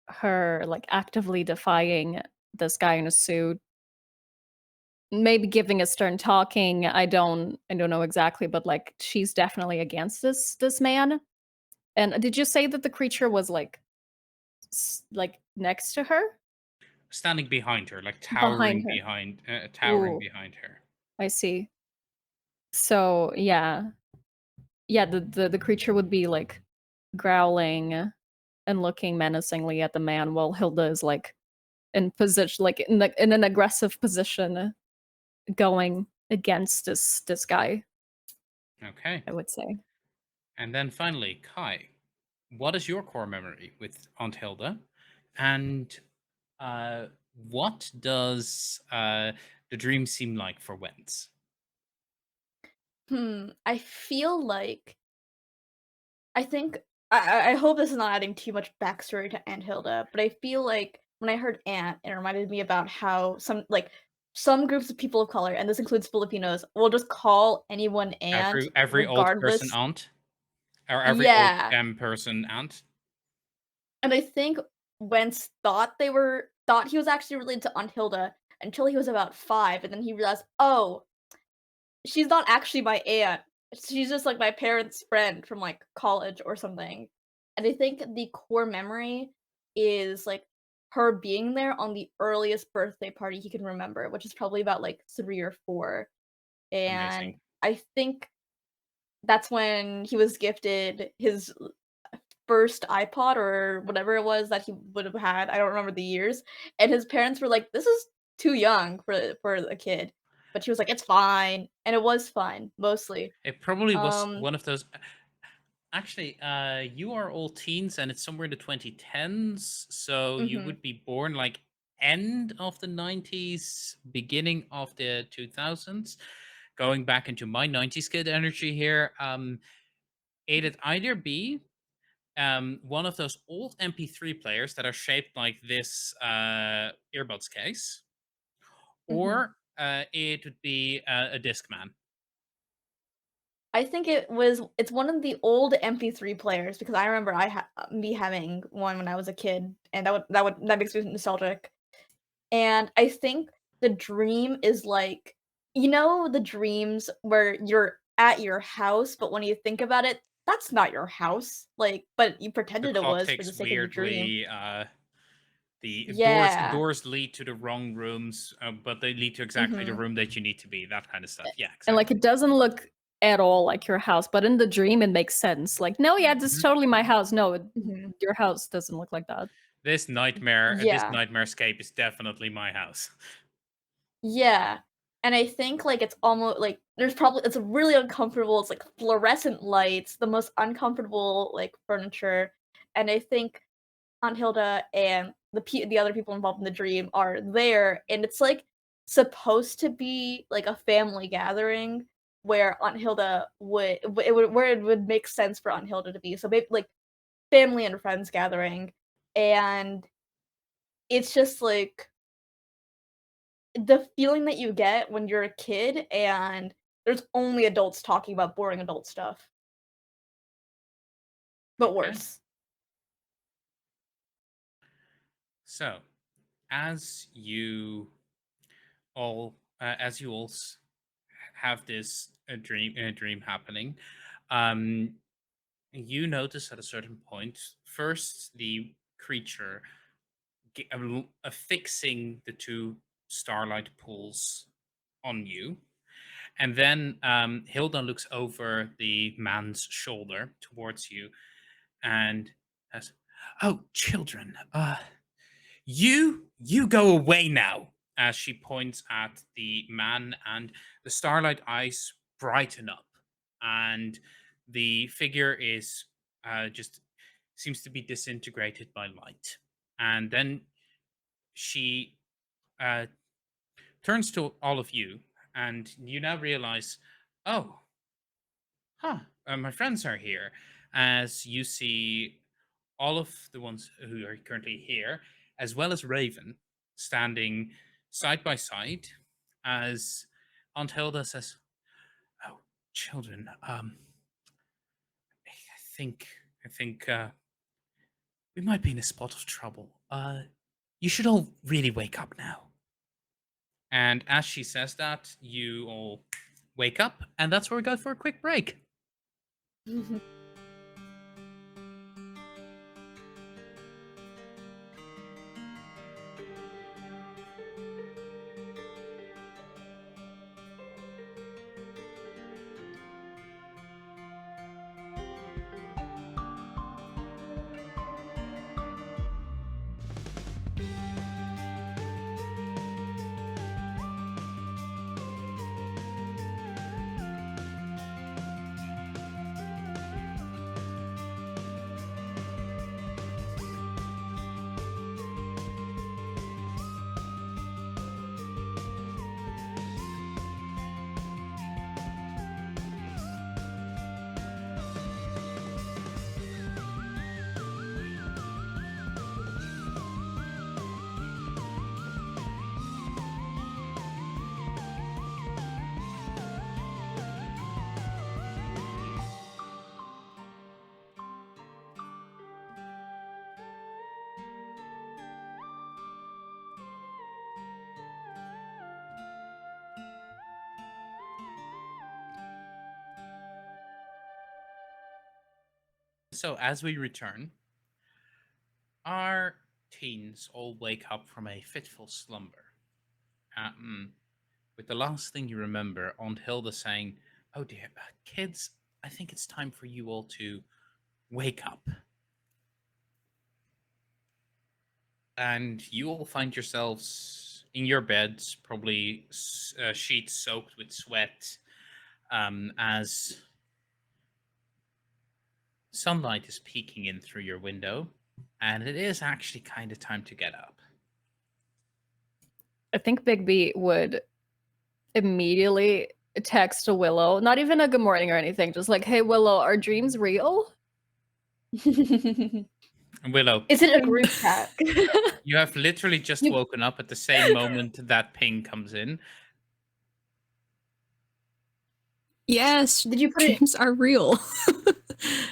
her like actively defying this guy in a suit, maybe giving a stern talking. I don't know exactly, but like she's definitely against this man. And did you say that the creature was like like next to her? Standing behind her, like Behind towering her. towering Ooh, behind her. I see. So yeah. Yeah, the creature would be like growling and looking menacingly at the man while Hilda is like in position, like in an aggressive position, going against this guy, Okay. I would say. And then finally, Kai, what is your core memory with Aunt Hilda? And uh, what does the dream seem like for Wentz? I feel like I think I hope this is not adding too much backstory to Aunt Hilda, but I feel like when I heard Aunt, it reminded me about how some groups of people of color, and this includes Filipinos, will just call anyone Aunt Every old person regardless. aunt, or every old Yeah, person aunt. and I think Wentz thought he was actually related to Aunt Hilda until he was about 5, and then he realized, oh, she's not actually my aunt. She's just like my parents' friend from like college or something. And I think the core memory is like her being there on the earliest birthday party he can remember, which is probably about like 3 or 4. And Amazing. I think that's when he was gifted his first iPod or whatever it was that he would have had. I don't remember the years. And his parents were like, "This is too young for a kid." But she was like, "It's fine." And it was fine, mostly. It probably was Um one of those. Actually, you are all teens, and it's somewhere in the 2010s. So you mhm. would be born like end of the 90s, beginning of the 2000s. Going back into my 90s kid energy here, it'd either be one of those old MP3 players that are shaped like this earbuds case, Mhm. or it would be a Discman. I think it's one of the old MP3 players because I remember me having one when I was a kid, and that makes me nostalgic. And I think the dream is like, the dreams where you're at your house, but when you think about it, that's not your house. Like, but you The pretended it clock was for the ticks sake of the dream. weirdly. The Yeah. doors lead to the wrong rooms, but they lead to exactly the Mhm. room that you need to be. That kind of stuff. Yeah, And like exactly. it doesn't look at all like your house, but in the dream it makes sense. Like, no, yeah, this is Mhm. totally my house. No, Mhm. your house doesn't look like that. This Yeah. nightmare scape is definitely my house. Yeah. And I think like it's almost like it's really uncomfortable. It's like fluorescent lights, the most uncomfortable like furniture. And I think Aunt Hilda and the other people involved in the dream are there, and it's like supposed to be like a family gathering where Aunt Hilda where it would make sense for Aunt Hilda to be. So maybe like family and friends gathering, and it's just like the feeling that you get when you're a kid and there's only adults talking about boring adult stuff, but Okay. worse. So, as you as you all have this dream happening, um, you notice at a certain point, first the creature affixing the two starlight pools on you. And then Hilda looks over the man's shoulder towards you and says, "Oh, children, you go away now." As she points at the man, and the starlight eyes brighten up, and the figure is just seems to be disintegrated by light. And then she uh, turns to all of you, and you now realize, oh, my friends are here. As you see all of the ones who are currently here, as well as Raven, standing side by side as Aunt Hilda says, "Oh, children, I think we might be in a spot of trouble. You should all really wake up now." And as she says that, you all wake up, and that's where we go for a quick break. So as we return, our teens all wake up from a fitful slumber. With the last thing you remember, Aunt Hilda saying, "Oh dear, kids, I think it's time for you all to wake up." And you all find yourselves in your beds, probably sheets soaked with sweat, as sunlight is peeking in through your window, and it is actually kind of time to get up. I think Bigby would immediately text to Willow, not even a good morning or anything, just like, "Hey Willow, are dreams real?" Willow, Is it a group chat? you have literally just woken up at the same moment that ping comes in. Yes, Did you put it? dreams are real.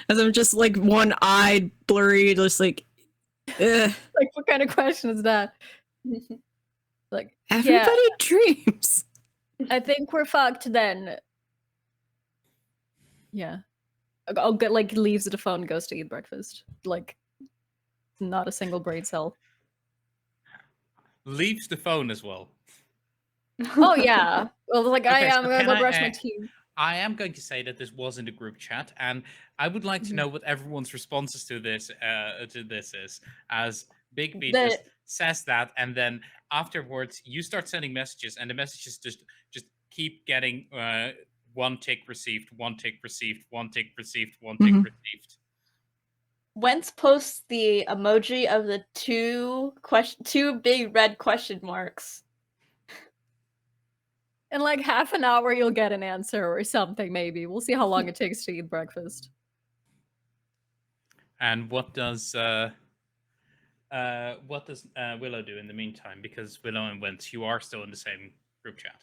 As I'm just like one-eyed, blurry, just like, ugh. Like, what kind of question is that? Like, Everybody dreams. I think we're fucked then. Yeah. I'll get, like, leaves the phone, goes to eat breakfast. Like, not a single brain cell. Leaves the phone as well. Oh yeah. Well, like, Okay, I'm so gonna can go brush my teeth. I am going to say that this wasn't a group chat, and I would like to know what everyone's responses to this is. As Bigby just says that, and then afterwards you start sending messages, and the messages just keep getting one tick received, one tick received, one tick received, one tick received. Wentz posts the emoji of the two big red question marks. In like half an hour, you'll get an answer or something, maybe. We'll see how long it takes to eat breakfast. And what does Willow do in the meantime? Because Willow and Wentz, you are still in the same group chat.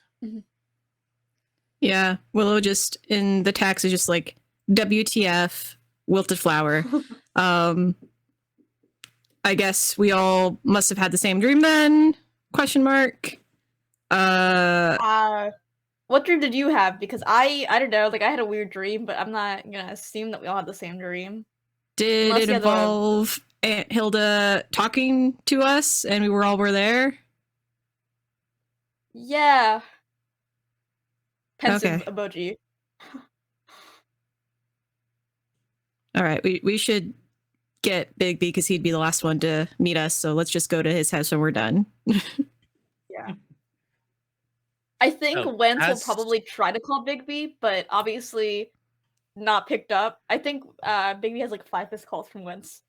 Yeah, Willow just in the text is just like, WTF, wilted flower. I guess we all must have had the same dream then? Question mark. What dream did you have? Because I don't know, like I had a weird dream, but I'm not gonna assume that we all had the same dream. Did Unless it you had the- involve Aunt Hilda talking to us and we were there? Yeah. Pensive Okay. emoji. All right, we should get Bigby because he'd be the last one to meet us. So let's just go to his house when we're done. Yeah. I think Oh, Wentz will probably try to call Bigby, but obviously not picked up. I think Bigby has like 5 missed calls from Wentz.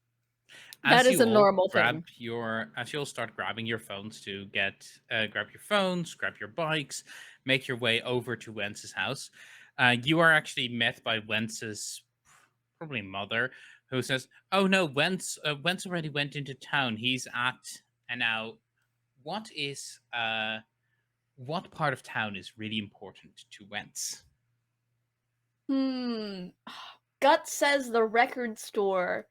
That is a normal thing. As you'll start grabbing your phones to grab your phones, grab your bikes, make your way over to Wentz's house, you are actually met by Wentz's probably mother, who says, "Oh no, Wentz already went into town. He's at And now, what is what part of town is really important to Wentz? Gut says the record store.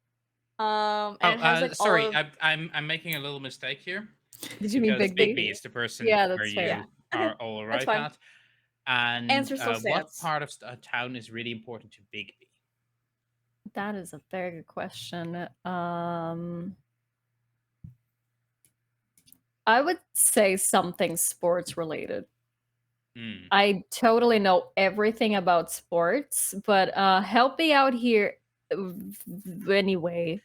And it has like all Sorry, of. I'm making a little mistake here Did you mean because Bigby? Bigby is the person Yeah, where that's fair. you Yeah. Okay, are all that's arrive fine. at. And Answer still what stands. part of town is really important to Bigby? That is a very good question. I would say something sports related. Hmm. I totally know everything about sports, but help me out here anyway.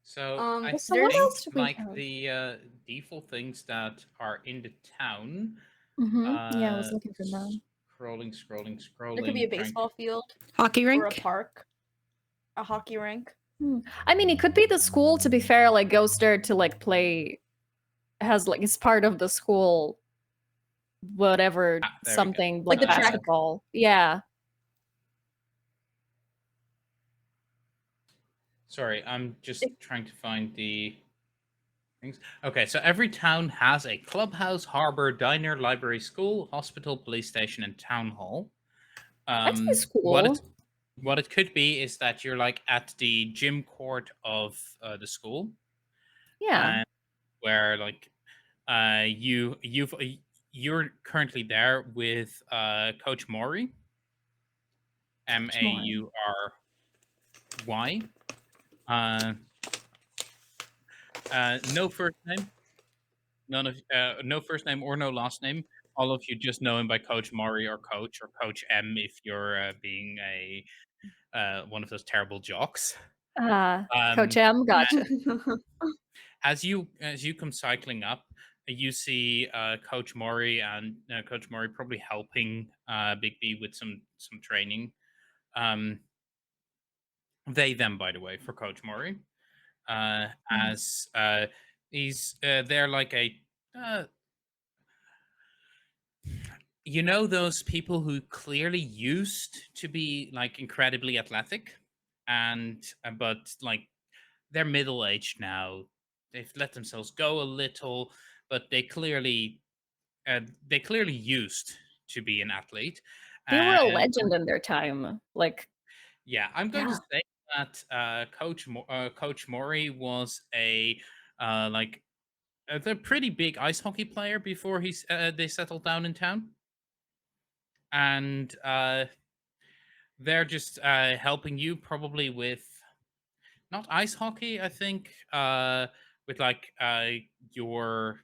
So I So what think else do we like have? the default things that are in the town. Yeah, I was looking for that. Scrolling. There could be a trying to- baseball field Hockey or a rink. park, a hockey rink. I mean, it could be the school, to be fair, like goes there to like play, has like it's part of the school, whatever, there we go. something Like like the track. basketball. Yeah. Sorry, I'm just trying to find the things. Okay, so every town has a clubhouse, harbor, diner, library, school, hospital, police station, and town hall. That's my What school. it could be is that you're like at the gym court of the school, Yeah. where like you're currently there with Coach Maury, Maury. No first name, no first name or no last name. All of you just know him by Coach Maury or Coach M if you're being a one of those terrible jocks. Coach M, gotcha. As you come cycling up, you see Coach Maury and Coach Maury probably helping Big B with some training. They them, by the way, for Coach Maury, as he's they're like a you know those people who clearly used to be like incredibly athletic, and but like they're middle aged now. They've let themselves go a little, but they clearly used to be an athlete. They were a And legend in their time. Like, yeah, I'm going yeah. to say that Coach Maury was a like a pretty big ice hockey player before they settled down in town, and they're just helping you probably with not ice hockey. I think with like your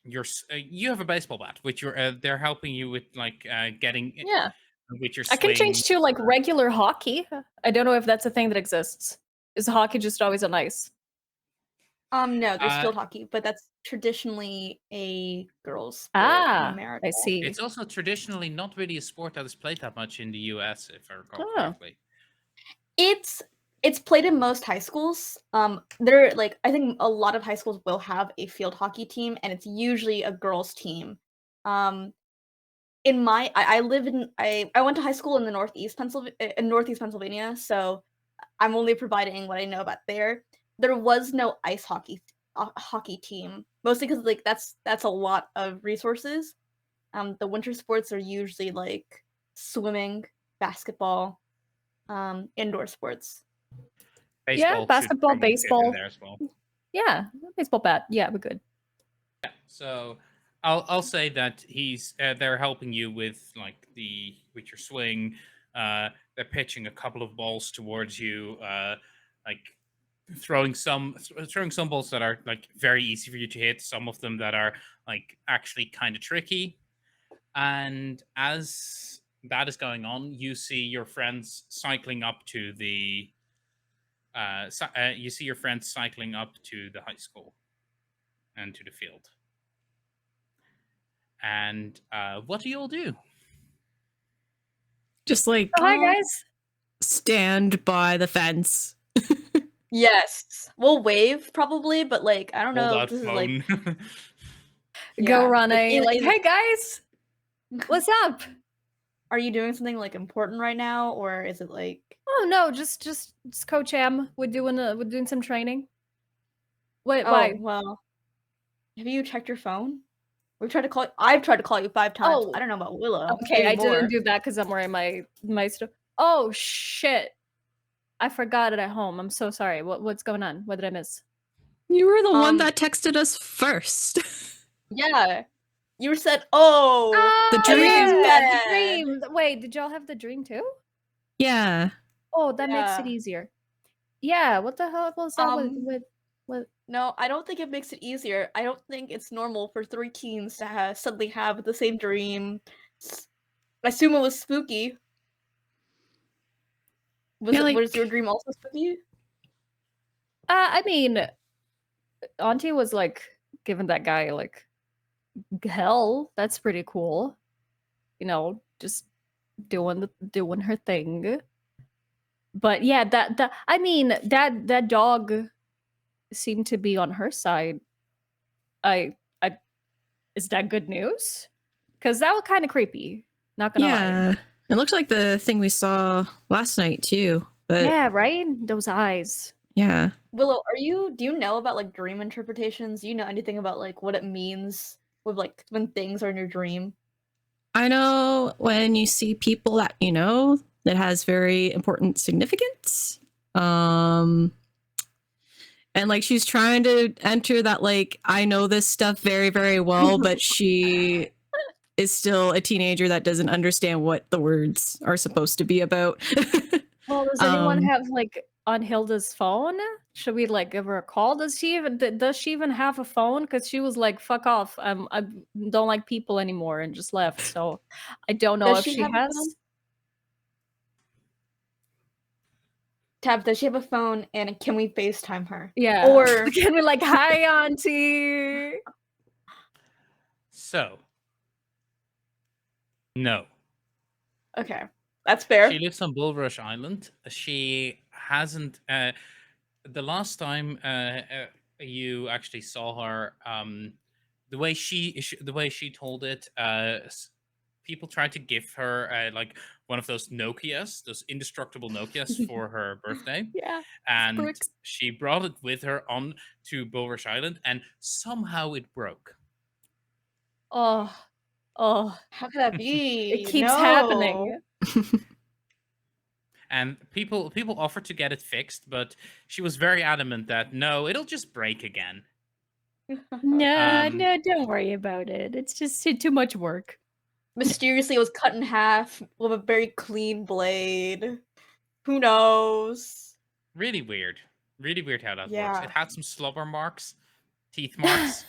you have a baseball bat, which they're helping you with like getting Yeah. with your I swing. can change to like regular hockey. I don't know if that's a thing that exists. Is hockey just always on ice? No, there's field hockey, but that's traditionally a girls' sport in America. I see. It's also traditionally not really a sport that is played that much in the US, if I recall correctly. It's played in most high schools. There, like, I think a lot of high schools will have a field hockey team, and it's usually a girls' team. In my, I live in, I went to high school in the Northeast Pennsylvania, so I'm only providing what I know about there. There was no ice hockey team, mostly because like that's a lot of resources. The winter sports are usually like swimming, basketball, indoor sports. Baseball Yeah, basketball, baseball. there as well. Yeah, baseball bat. Yeah, we're good. Yeah, so I'll say that they're helping you with like with your swing. They're pitching a couple of balls towards you, like throwing some balls that are like very easy for you to hit. Some of them that are like actually kind of tricky. And as that is going on, you see your friends cycling up to the high school and to the field. And what do you all do? Just like hi guys. stand by the fence. Yes, we'll wave probably, but like I don't Hold know. out This is phone. like Go yeah, running. Like, in- hey guys, what's up? Are you doing something like important right now, or is it like? Oh no, just Coach M. We're doing some training. Wait, Oh, why? well. Have you checked your phone? I've tried to call you 5 times. I Oh, don't know about Willow. okay. Maybe I didn't more. do that because I'm wearing my stuff. Oh shit! I forgot it at home. I'm so sorry. What's going on? What did I miss? You were the one Um, that texted us first. Yeah. You said, "Oh, The everything's dream. yeah, the bad." dream. Wait, did y'all have the dream too? Yeah. Oh, that makes it Yeah. easier. Yeah, what the hell was that with No, I don't think it makes it easier. I don't think it's normal for 3 teens to suddenly have the same dream. I assume it was spooky. Yeah, like, Was your dream also spooky? I mean, Auntie was like giving that guy like hell. That's pretty cool. You know, just doing her thing. But yeah, that I mean, that dog seemed to be on her side. I is that good news? Because that was kind of creepy. Not gonna lie. yeah. It looks like the thing we saw last night too. But Yeah, right. Those eyes. yeah. Willow, do you know about like dream interpretations? Do you know anything about like what it means with like when things are in your dream? I know when you see people that you know that has very important significance. And like she's trying to enter that like I know this stuff very, very well, but she is still a teenager that doesn't understand what the words are supposed to be about. Well, does anyone have like on Hilda's phone? Should we like give her a call? Does she even have a phone? Because she was like, "Fuck off! I don't like people anymore," and just left. So I don't know Does if she she have a phone? has. Tav, does she have a phone and can we FaceTime her? Yeah. Or Can we like, "Hi, auntie"? So, no. okay, that's fair. She lives on Bulrush Island. She hasn't. The last time you actually saw her, the way she told it, people tried to give her like one of those Nokias, those indestructible Nokias, for her birthday, Yeah. and Brooks. she brought it with her on to Bulrush Island, and somehow it broke. Oh, oh, How could that be? it keeps No. happening. And people offered to get it fixed, but she was very adamant that no, it'll just break again. No, Um, no, don't worry about it. It's just too much work. Mysteriously, it was cut in half with a very clean blade. Who knows? Really weird. Really weird how that works. Yeah. It had some slobber marks, teeth marks.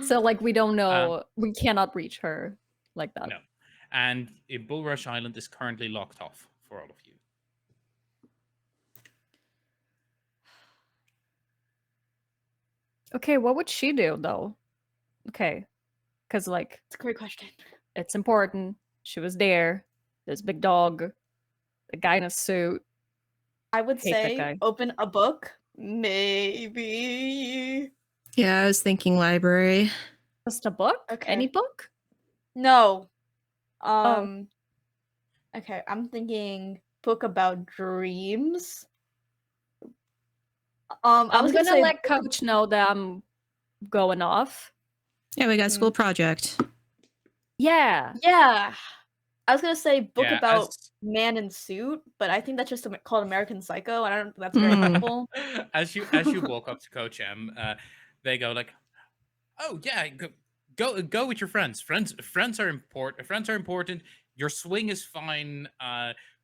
So like we don't Um, know, we cannot reach her like that. no. And Bulrush Island is currently locked off for all of you. Okay, what would she do though? Okay, because like It's a great question. it's important. She was there. There's a big dog, a guy in a suit. I would Hate that say guy. open a book. Maybe. Yeah, I was thinking library. Just a book? Okay. Any book? No. Oh, Okay, I'm thinking book about dreams. I I'm was gonna gonna say let Coach know that I'm going off. Yeah, we got a Mm. school project. Yeah. yeah. I was gonna say book Yeah, about man in suit, but I think that's just called American Psycho. I don't think that's very Hmm. helpful. as you walk up to Coach M, they go like, "Oh yeah, go with your friends. Friends are important. Friends are important. Your swing is fine.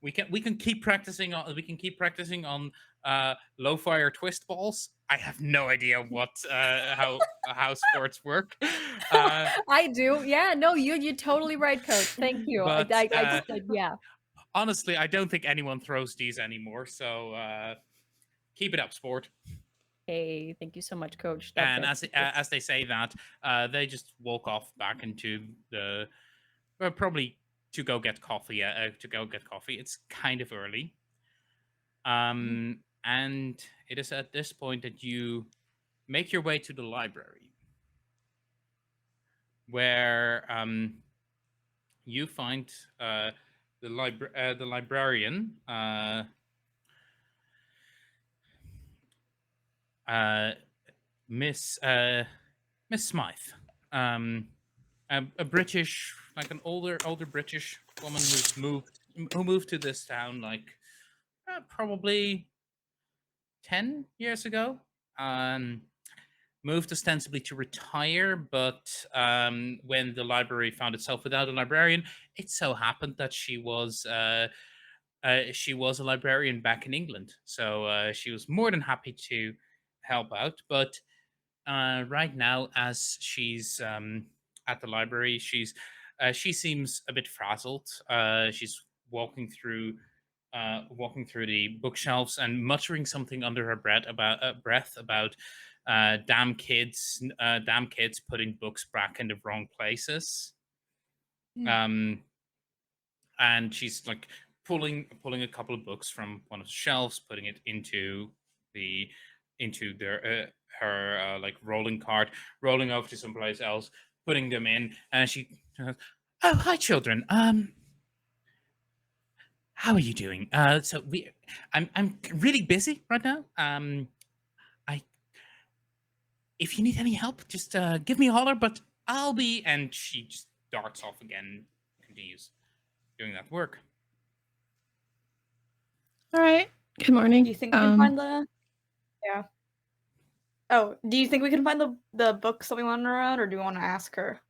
We can keep practicing on low fire twist balls. I have no idea what how sports work. I do. Yeah, no, you're totally right, Coach. Thank you. But I yeah. honestly, I don't think anyone throws these anymore. So keep it up, sport." Hey, thank you so much, Coach. And as they say that, they just walk off back into the probably to go get coffee. It's kind of early, and it is at this point that you make your way to the library, where you find the librarian. Miss Smythe, a British, like an older British woman who moved to this town like probably 10 years ago. Moved ostensibly to retire, but when the library found itself without a librarian, it so happened that she was a librarian back in England. So she was more than happy to help out. But right now, as she's at the library, she seems a bit frazzled. She's walking through the bookshelves and muttering something under her breath about damn kids, putting books back in the wrong places. Um, and she's like pulling a couple of books from one of the shelves, putting it into her like rolling cart, rolling over to someplace else, putting them in, and she goes, "Oh, hi, children. How are you doing? I'm really busy right now. I if you need any help, just give me a holler. But I'll be." And she just darts off again, continues doing that work. All right. Good morning. Do you think we can find the? Yeah. Oh, do you think we can find the books that we want around, or do we want to ask her?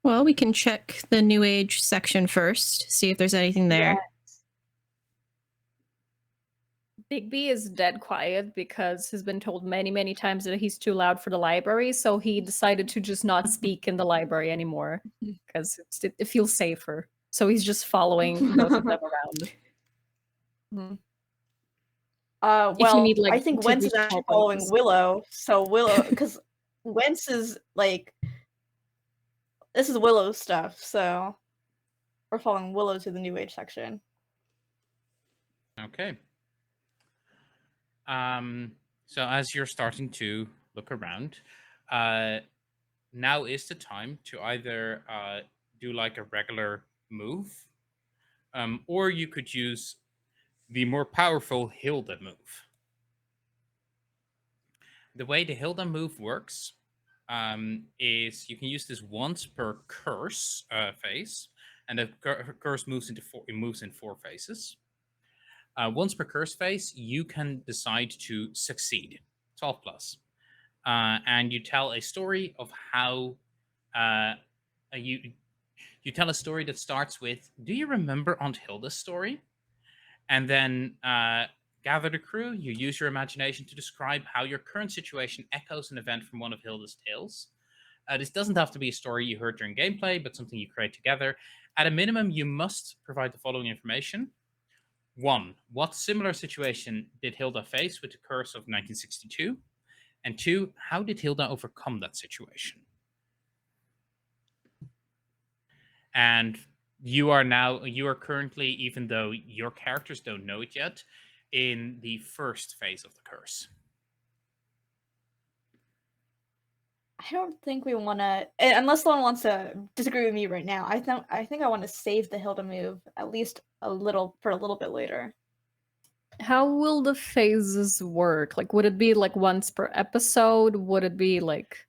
Well, we can check the New Age section first, see if there's anything there. Bigby is dead quiet because he's been told many, many times that he's too loud for the library, so he decided to just not speak in the library anymore because it feels safer. So he's just following both of them around. Well, need, like, I think to Wentz reach is actually help, following just- Willow. So Willow, because Wentz is like, this is Willow stuff. So we're following Willow to the New Age section. Okay. So as you're starting to look around, now is the time to either do like a regular move, or you could use the more powerful Hilda move. The way the Hilda move works is you can use this once per curse phase, and the curse moves in 4 phases. Once per curse phase, you can decide to succeed, 12 plus, and you tell a story of how you tell a story that starts with, "Do you remember Aunt Hilda's story?" And then gather the crew. You use your imagination to describe how your current situation echoes an event from one of Hilda's tales. This doesn't have to be a story you heard during gameplay, but something you create together. At a minimum, you must provide the following information. 1. What similar situation did Hilda face with the curse of 1962? And 2. How did Hilda overcome that situation? And you are currently, even though your characters don't know it yet, in the first phase of the curse. I don't think we want to, unless someone wants to disagree with me right now. I think I want to save the Hilda move at least a little bit later. How will the phases work? Like, would it be like once per episode? Would it be like,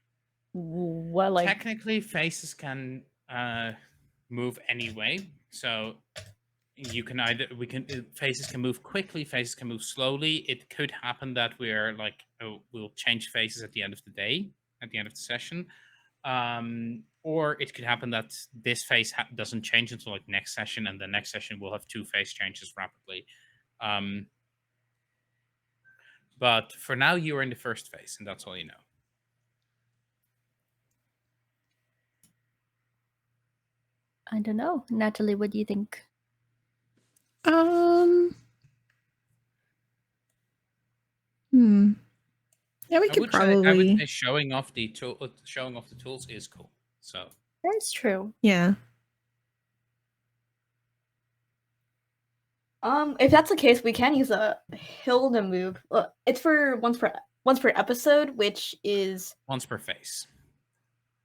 well, like technically phases can move anyway, so phases can move quickly, phases can move slowly. It could happen that we're like, we'll change phases at the end of the day, at the end of the session, or it could happen that this phase doesn't change until like next session, and the next session we'll have 2 phase changes rapidly. But for now, you are in the first phase, and that's all you know. I don't know. Natalie, what do you think? Yeah, we could probably. I would say showing off the tools is cool. So that's true. Yeah. If that's the case, we can use a Hilda move. It's for once per episode, which is once per phase.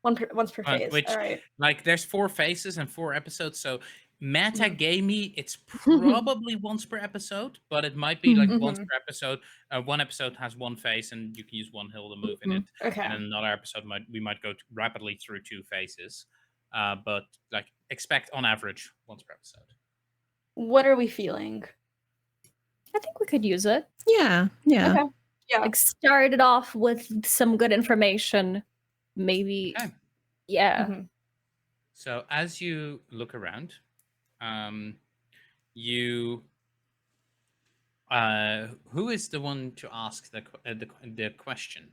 Once per phase. Which, all right. like, there's 4 phases and 4 episodes, so metagamey, it's probably once per episode, but it might be like once per episode. One episode has one phase, and you can use one Hilda move in it, Okay. and another episode we might go rapidly through 2 phases. But like expect on average once per episode. What are we feeling? I think we could use it. Yeah. Okay. Yeah. Like start it off with some good information. Maybe. Okay. Yeah. Mhm. So as you look around, you who is the one to ask the question?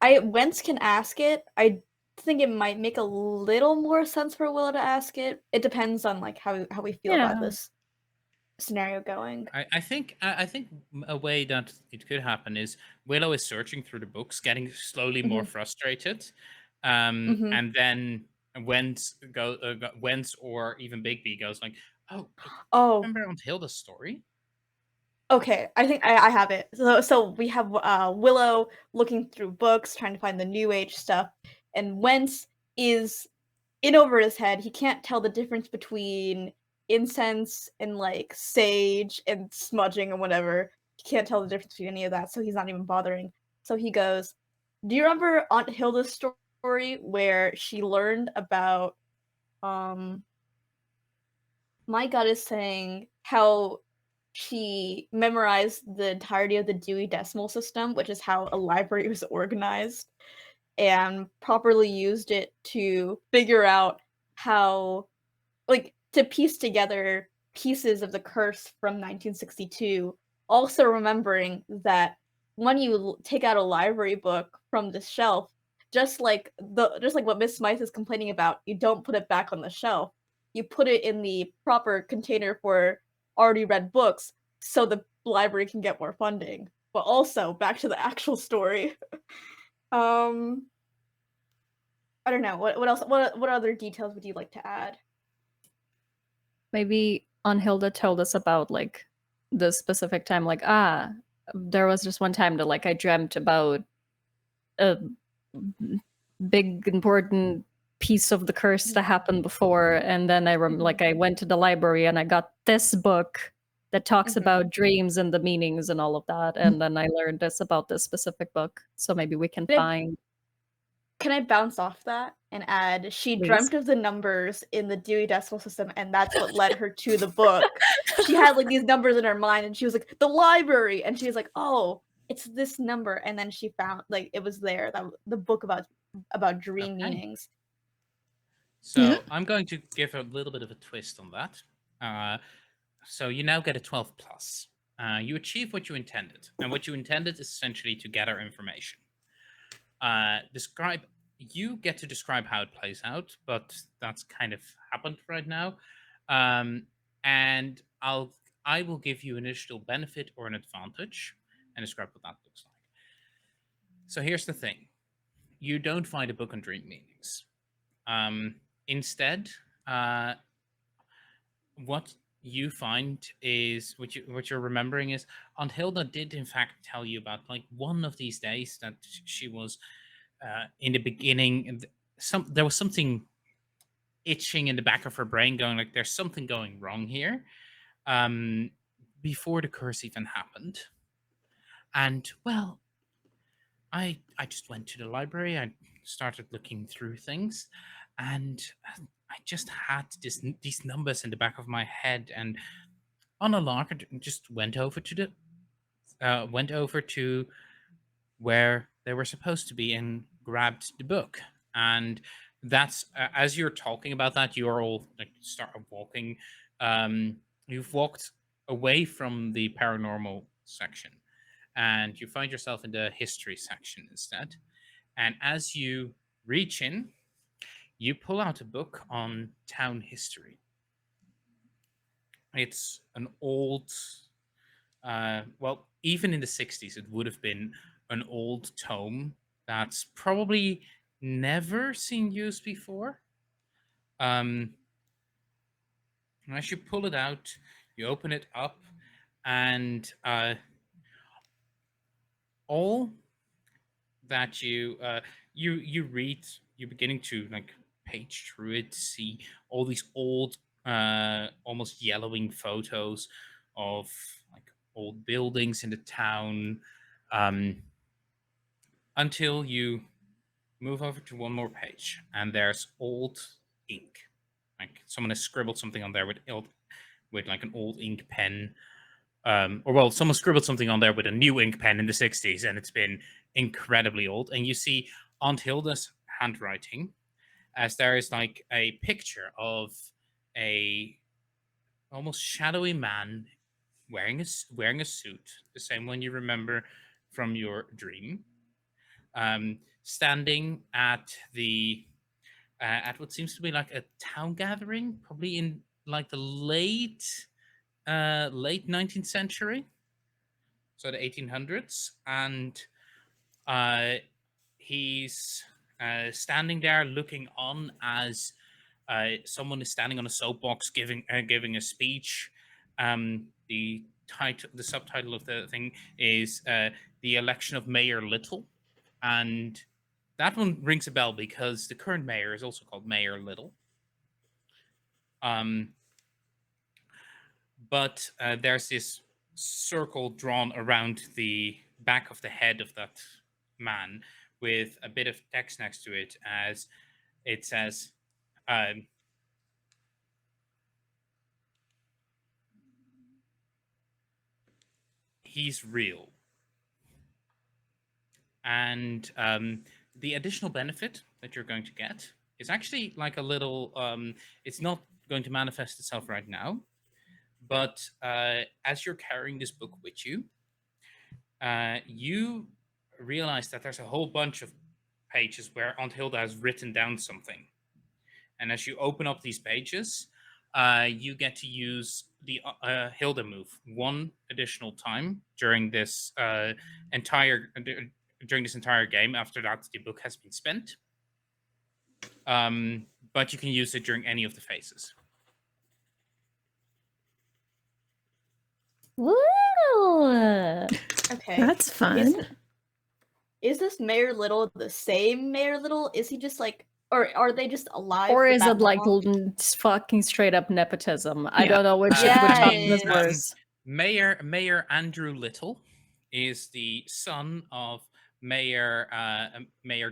Wentz can ask it. I think it might make a little more sense for Willow to ask it. It depends on like how we feel about Yeah. this scenario going. I think a way that it could happen is Willow is searching through the books, getting slowly more frustrated, and then Wentz Wentz or even Bigby goes like, "Oh, Oh, remember Aunt Hilda's story?" okay. I think I have it. So we have Willow looking through books, trying to find the New Age stuff, and Wentz is in over his head. He can't tell the difference between incense and like sage and smudging and whatever. He can't tell the difference between any of that, so he's not even bothering. So he goes, "Do you remember Aunt Hilda's story where she learned about my gut is saying how she memorized the entirety of the Dewey Decimal System, which is how a library was organized, and properly used it to figure out how, like, to piece together pieces of the curse from 1962, also remembering that when you take out a library book from the shelf, just like what Miss Smythe is complaining about, you don't put it back on the shelf. You put it in the proper container for already read books so the library can get more funding. But also, back to the actual story. um I don't know. What else? What other details would you like to add? Maybe Hilda told us about like the specific time, like, there was just one time that like I dreamt about a big important piece of the curse that happened before, and then I like I went to the library and I got this book that talks about dreams and the meanings and all of that, and then I learned this about this specific book. So maybe we can find. Can I bounce off that and add she Please. dreamt of the numbers in the Dewey Decimal System, and that's what led her to the book. She had like these numbers in her mind, and she was like, the library, and she was like, oh, it's this number, and then she found like it was there, that the book about dream meanings. So I'm going to give a little bit of a twist on that. So you now get a 12 plus. You achieve what you intended, and what you intended is essentially to gather information. You get to describe how it plays out, but that's kind of happened right now. And I will give you an additional benefit or an advantage and describe what that looks like. So here's the thing. You don't find a book on dream meanings. Instead, what you find is what you're remembering is Aunt Hilda did in fact tell you about like one of these days that she was in the beginning, and there was something itching in the back of her brain, going like, "There's something going wrong here," before the curse even happened. And well, I just went to the library. I started looking through things, and I just had these numbers in the back of my head. And on a lark, I just went over to where they were supposed to be and grabbed the book. And that's as you're talking about that, you're all like start walking. You've walked away from the paranormal section, and you find yourself in the history section instead. And as you reach in, you pull out a book on town history. It's an old, well, even in the 60s, it would have been an old tome that's probably never seen use before. And as you pull it out, you open it up, and all that you read, you're beginning to like page through it, see all these old, almost yellowing photos of like old buildings in the town, um, until you move over to one more page, and there's old ink. Like someone has scribbled something on there with like an old ink pen. Or well, someone scribbled something on there with a new ink pen in the 60s, and it's been incredibly old. And you see Aunt Hilda's handwriting, as there is like a picture of a almost shadowy man wearing a suit, the same one you remember from your dream, standing at what seems to be like a town gathering, probably in like the late 19th century, so the 1800s, and uh, he's standing there looking on as someone is standing on a soapbox giving a speech. The subtitle of the thing is the election of Mayor Little, and that one rings a bell because the current mayor is also called Mayor Little. Um, but there's this circle drawn around the back of the head of that man with a bit of text next to it, as it says, um, he's real. And the additional benefit that you're going to get is actually like a little, it's not going to manifest itself right now, but as you're carrying this book with you, you realize that there's a whole bunch of pages where Aunt Hilda has written down something. And as you open up these pages, you get to use the Hilda move one additional time during this entire game. After that, the book has been spent. But you can use it during any of the phases. Woo! Okay. That's fun. Is this Mayor Little the same Mayor Little? Is he just like, or are they just alive? Or for is that it like long? fucking straight up nepotism? I Yeah. don't know which Yeah. option is worse. Mayor Andrew Little is the son of Mayor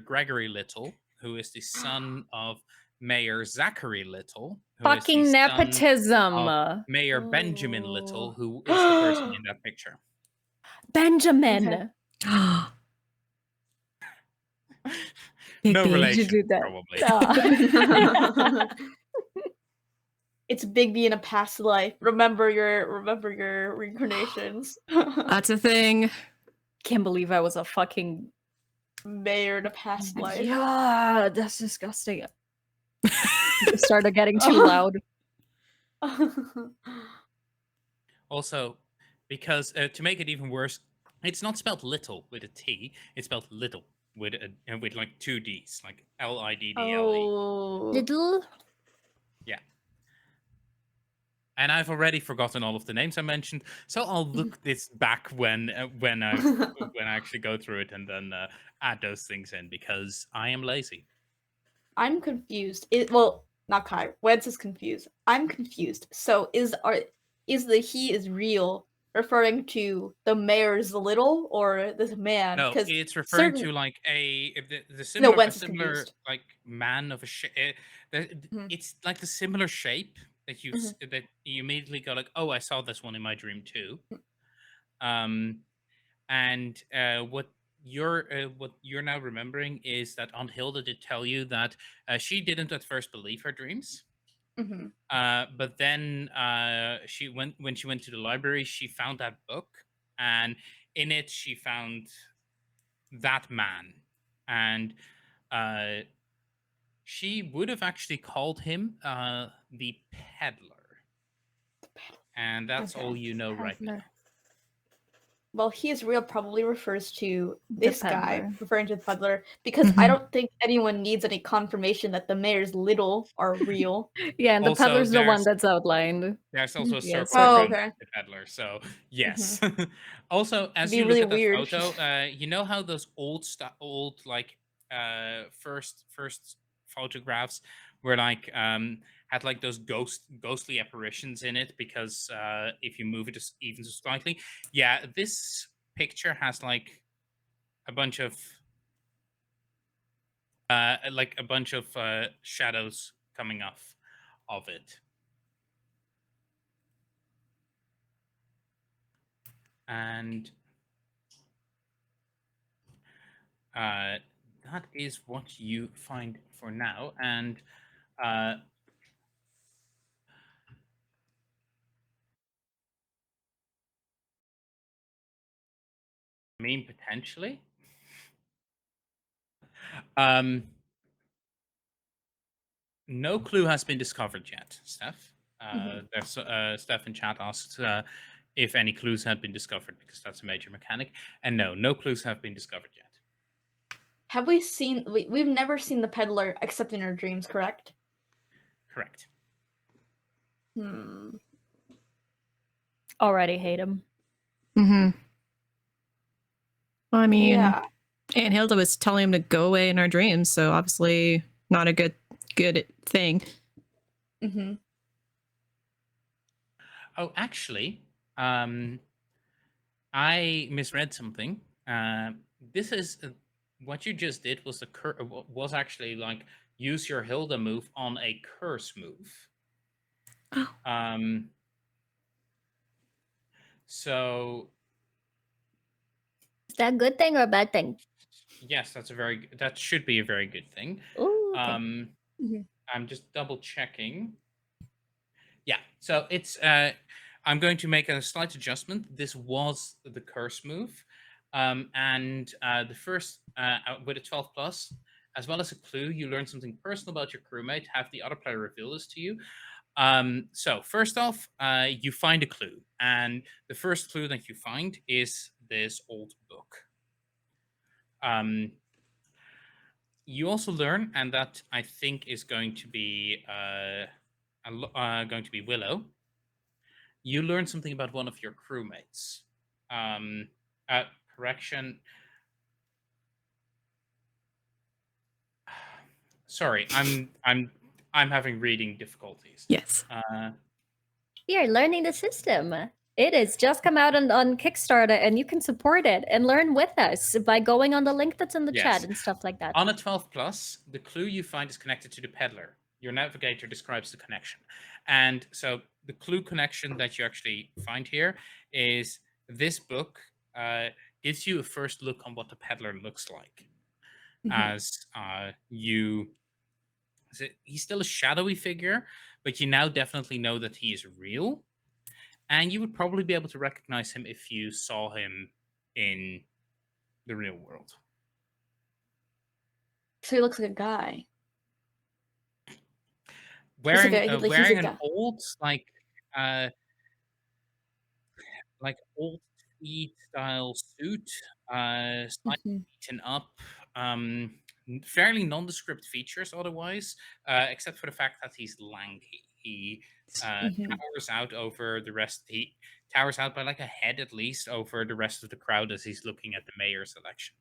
Gregory Little, who is the son of Mayor Zachary Little, who is the Fucking son nepotism. of Mayor Benjamin Little, who is the person in that picture. Benjamin. Okay. Big No B. relation, do that. probably. It's Big B in a past life. Remember your reincarnations. That's a thing. Can't believe I was a fucking Mayor in a past life. Yeah, that's disgusting. It started getting too loud. Also, because to make it even worse, it's not spelled little with a T. It's spelled little with like two D's, like Liddle. Oh. Little. Yeah. And I've already forgotten all of the names I mentioned, so I'll look this back when I actually go through it and then add those things in, because I am lazy. I'm confused. Well, not Kai. Wentz is confused. I'm confused. So is the he is real referring to the mayor's little or this man? No, Because it's referring to like the similar Wentz is confused. like man of a shape. It's like the similar shape that that you immediately go like, oh, I saw this one in my dream too. And what you're now remembering is that Aunt Hilda did tell you that she didn't at first believe her dreams. But then when she went to the library, she found that book, and in it she found that man, and she would have actually called him the peddler, and that's all you know right now. well, he is real probably refers to this guy, peddler. referring to the peddler, because I don't think anyone needs any confirmation that the mayor's little are real. Yeah, and the Also, peddler's the one there's- that's outlined. There's also a Yes, circle Oh, around okay. the peddler, so yes. Also, as Be you really look at that weird. photo, you know how those old like first photographs were like had like those ghostly apparitions in it because if you move it just even so slightly, yeah, this picture has like a bunch of shadows coming off of it. And that is what you find for now. And I mean, potentially. No clue has been discovered yet, Steph. There's Steph in chat asked if any clues had been discovered because that's a major mechanic. And no clues have been discovered yet. Have we seen? We've never seen the peddler except in our dreams, correct? Correct. Already hate him. Well, I mean, Yeah. Aunt Hilda was telling him to go away in our dreams, so obviously not a good thing. Oh, actually, I misread something. This is what you just did was was actually like use your Hilda move on a curse move. Oh. So Is that a good thing or a bad thing? yes, that should be a very good thing. Ooh, okay. I'm just double checking. Yeah, so it's I'm going to make a slight adjustment. This was the curse move, and the first with a 12 plus, as well as a clue, you learn something personal about your crewmate. Have the other player reveal this to you. So first off, you find a clue, and the first clue that you find is this old book. You also learn, and that I think is going to be Willow. You learn something about one of your crewmates. Correction. Sorry, I'm having reading difficulties. Yes. We are learning the system. It has just come out on Kickstarter, and you can support it and learn with us by going on the link that's in the Yes. chat and stuff like that. On a 12 plus, the clue you find is connected to the peddler. Your navigator describes the connection. And so the clue connection that you actually find here is this book gives you a first look on what the peddler looks like. As he's still a shadowy figure, but you now definitely know that he is real. And you would probably be able to recognize him if you saw him in the real world. So he looks like a guy. Wearing He's a guy. an old old tweed style suit, slightly beaten up, fairly nondescript features otherwise, except for the fact that he's lanky. He towers out over the rest. He towers out by like a head at least over the rest of the crowd as he's looking at the mayor's election.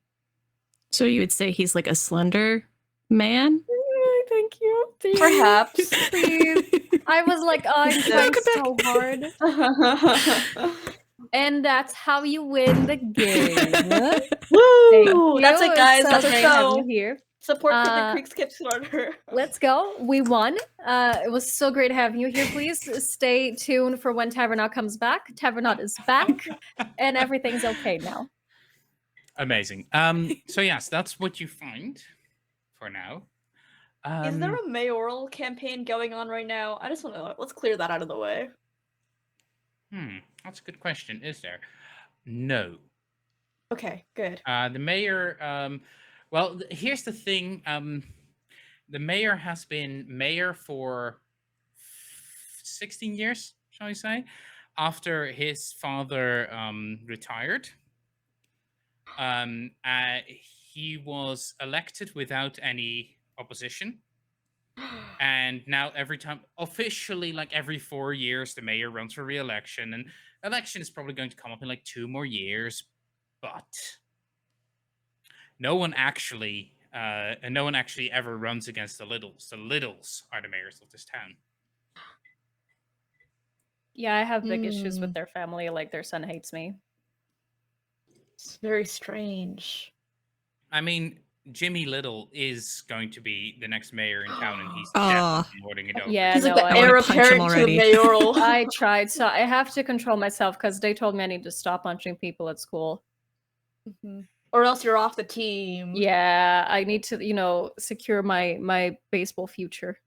So you would say he's like a slender man? Thank you. Please. Perhaps. Please. I was like, oh, I'm trying so hard. And that's how you win the game. Woo! That's it, guys. It's That's so our great having show. you here. Support Cryptid Creeks Kickstarter. Let's go. We won. It was so great having you here. Please stay tuned for when Tavernaut comes back. Tavernaut is back, and everything's okay now. Amazing. So yes, that's what you find for now. Is there a mayoral campaign going on right now? I just want to let's clear that out of the way. That's a good question. Is there? No. Okay, good. The mayor. Well, here's the thing. The mayor has been mayor for 16 years, shall we say, after his father retired. He was elected without any opposition. And now every time, officially, like every 4 years, the mayor runs for re-election, and election is probably going to come up in like 2 more years, but no one actually, and no one actually ever runs against the Littles. The Littles are the mayors of this town. Yeah, I have big issues with their family. Like, their son hates me. It's very strange. I mean, Jimmy Little is going to be the next mayor in town, and he's Aw. definitely lording it over. Yeah, He's like no, the I heir wanna punch him apparent to the already. mayoral. I tried, so I have to control myself because they told me I need to stop punching people at school. Mhm. Or else you're off the team. Yeah, I need to, secure my baseball future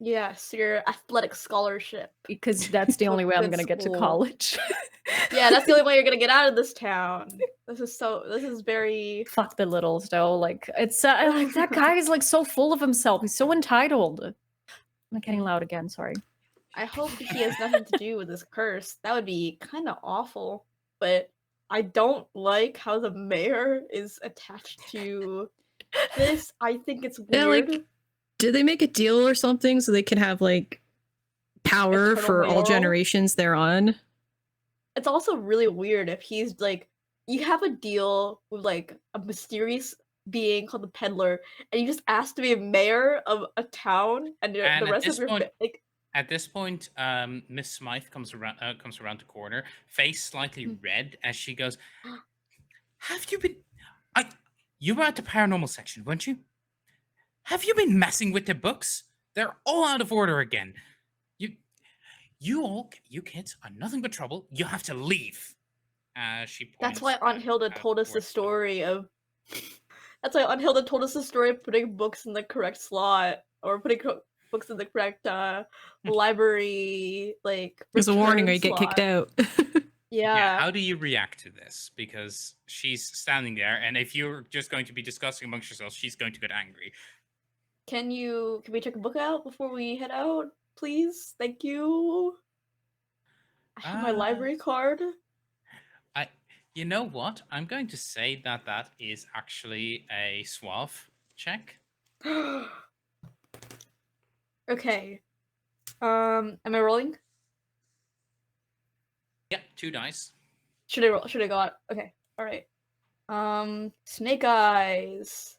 Yes, your athletic scholarship. because that's the To a only way I'm good gonna get to school. college. Yeah, that's the only way you're gonna get out of this town. This is very. Fuck the Littles though. Like, it's like that guy is like so full of himself. He's so entitled. I'm getting loud again. Sorry. I hope he has nothing to do with this curse. That would be kind of awful. But I don't like how the mayor is attached to this. I think it's Yeah, weird. like, did they make a deal or something so they can have like power Eternal for all mayoral? generations thereon? It's also really weird if he's like, you have a deal with like a mysterious being called the peddler, and you just ask to be a mayor of a town, and the And rest of your like. at this point, Miss Smythe comes around the corner, face slightly red, as she goes, "Have you been? You were at the paranormal section, weren't you? Have you been messing with the books? They're all out of order again. You kids are nothing but trouble. You have to leave." She points. That's why Aunt Hilda told us the towards the door. story of. That's why Aunt Hilda told us the story of putting books in the correct slot, or putting books in the correct library, like. There's a warning or return you get kicked slot. out. Yeah. How do you react to this? Because she's standing there, and if you're just going to be discussing amongst yourselves, she's going to get angry. Can we check a book out before we head out, please? Thank you. I have my library card. You know what? I'm going to say that is actually a suave check. Okay. Am I rolling? Yep, 2 dice. Should I roll? Should I go out? Okay. All right. Snake eyes.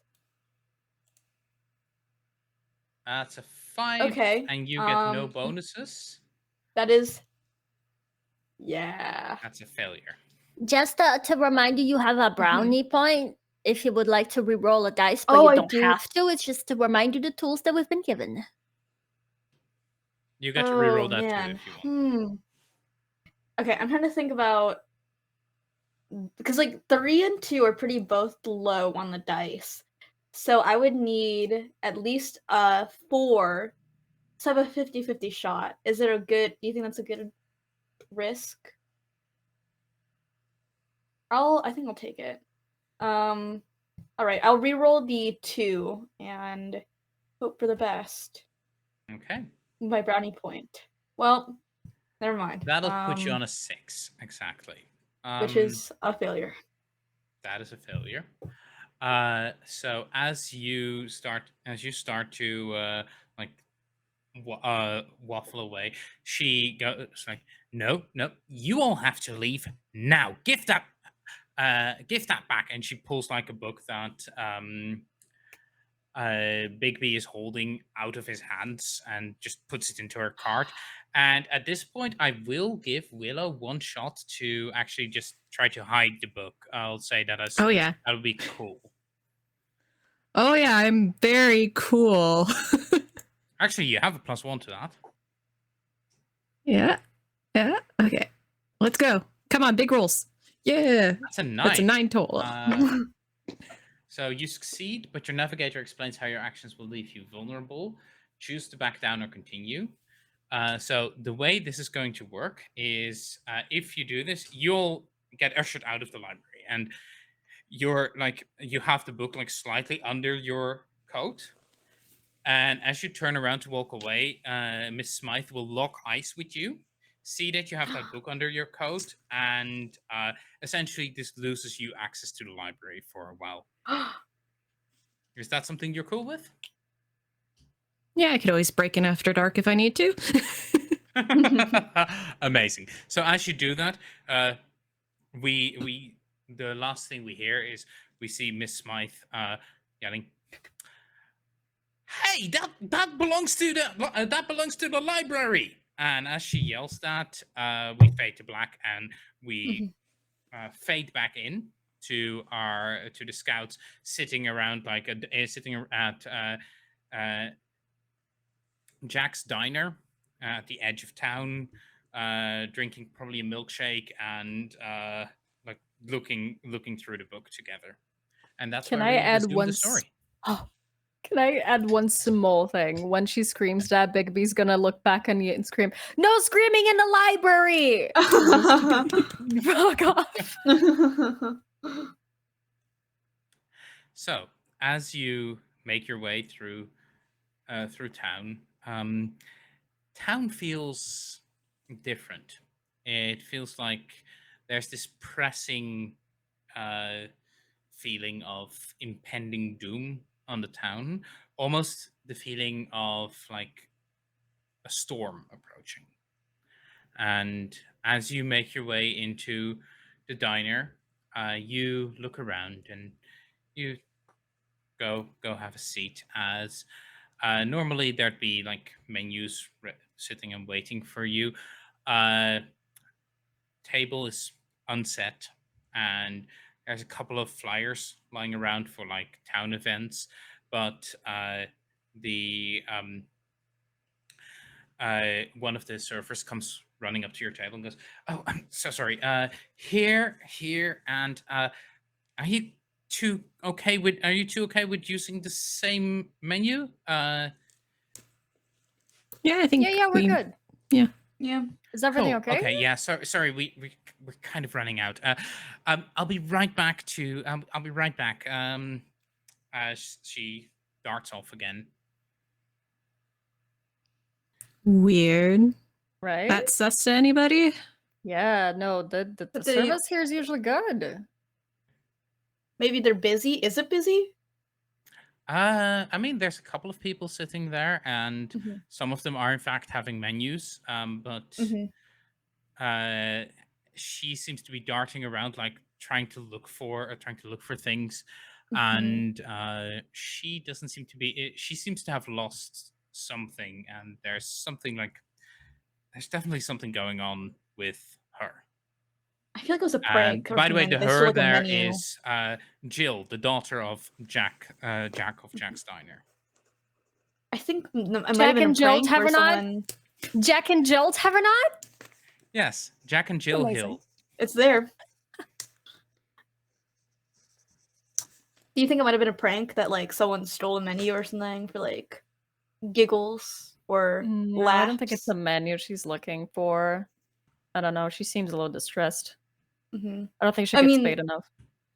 That's a 5. Okay. And you get no bonuses. That is. Yeah. That's a failure. Just to remind you, you have a brownie point if you would like to re-roll a dice, but Oh, you I don't do. have to. It's just to remind you the tools that we've been given. You get to re-roll that man. too if you want. Okay, I'm trying to think about, because like 3 and 2 are pretty both low on the dice, so I would need at least 4 to have a 50-50 shot. Is it a good? Do you think that's a good risk? I think I'll take it. All right, I'll re-roll the 2 and hope for the best. Okay. My brownie point. Well, never mind. That'll put you on a 6, exactly. Which is a failure. That is a failure. So as you start to waffle away, she goes like, "No, you all have to leave now. Give that back." And she pulls like a book that Bigby is holding out of his hands and just puts it into her cart. And at this point, I will give Willow 1 shot to actually just try to hide the book. I'll say that as Oh yeah. that would be cool. Oh yeah, I'm very cool. Actually, you have a +1 to that. Yeah. Okay. Let's go. Come on, big rolls. Yeah. That's a 9. That's a 9 total. So you succeed, but your navigator explains how your actions will leave you vulnerable. Choose to back down or continue. So the way this is going to work is, if you do this, you'll get ushered out of the library, and you have the book like slightly under your coat. And as you turn around to walk away, Miss Smythe will lock eyes with you, see that you have that book under your coat, and essentially this loses you access to the library for a while. Is that something you're cool with? Yeah, I could always break in after dark if I need to. Amazing. So as you do that, we the last thing we hear is we see Miss Smythe yelling, "Hey, that belongs to the library!" And as she yells that, we fade to black, and we fade back in to the scouts sitting around sitting at Jack's diner at the edge of town, drinking probably a milkshake and like looking through the book together. And that's Can where I we add resume the story. Oh, can I add one small thing? When she screams that, Bigby's gonna look back on you and scream, "No screaming in the library!" Fuck off. So as you make your way through town, town feels different. It feels like there's this pressing feeling of impending doom on the town, almost the feeling of like a storm approaching. And as you make your way into the diner, you look around and you go have a seat. As normally there'd be like menus sitting and waiting for you. Table is unset, and there's a couple of flyers lying around for like town events, but the one of the surfers comes running up to your table and goes, "Oh, I'm so sorry. Here, and are you two okay with? Are you two okay with using the same menu? Yeah, I think Yeah, we're good. Yeah. Yeah. Is everything Cool. okay? Okay, yeah. Sorry, we're kind of running out. I'll be right back to. I'll be right back. As she darts off again. Weird. Right? That's sus to anybody? Yeah, no, the But they- service here is usually good. Maybe they're busy. Is it busy? I mean, there's a couple of people sitting there, and Mhm. some of them are in fact having menus. But she seems to be darting around, like trying to look for things, and she doesn't seem to be. She seems to have lost something, and there's definitely something going on with her. I feel like it was a And prank. Or by the way, something. the They stole, her like, a there menu. is Jill, the daughter of Jack of Jack's Diner. I think it might have Jack been and a Jill prank where Tavernot? someone. Jack and Jill Tavernot? Yes, Jack and Jill Amazing. Hill. It's there. Do you think it might have been a prank that like someone stole a menu or something for like giggles or No, laughs? I don't think it's the menu she's looking for. I don't know. She seems a little distressed. Mhm. I don't think she I gets mean, paid enough.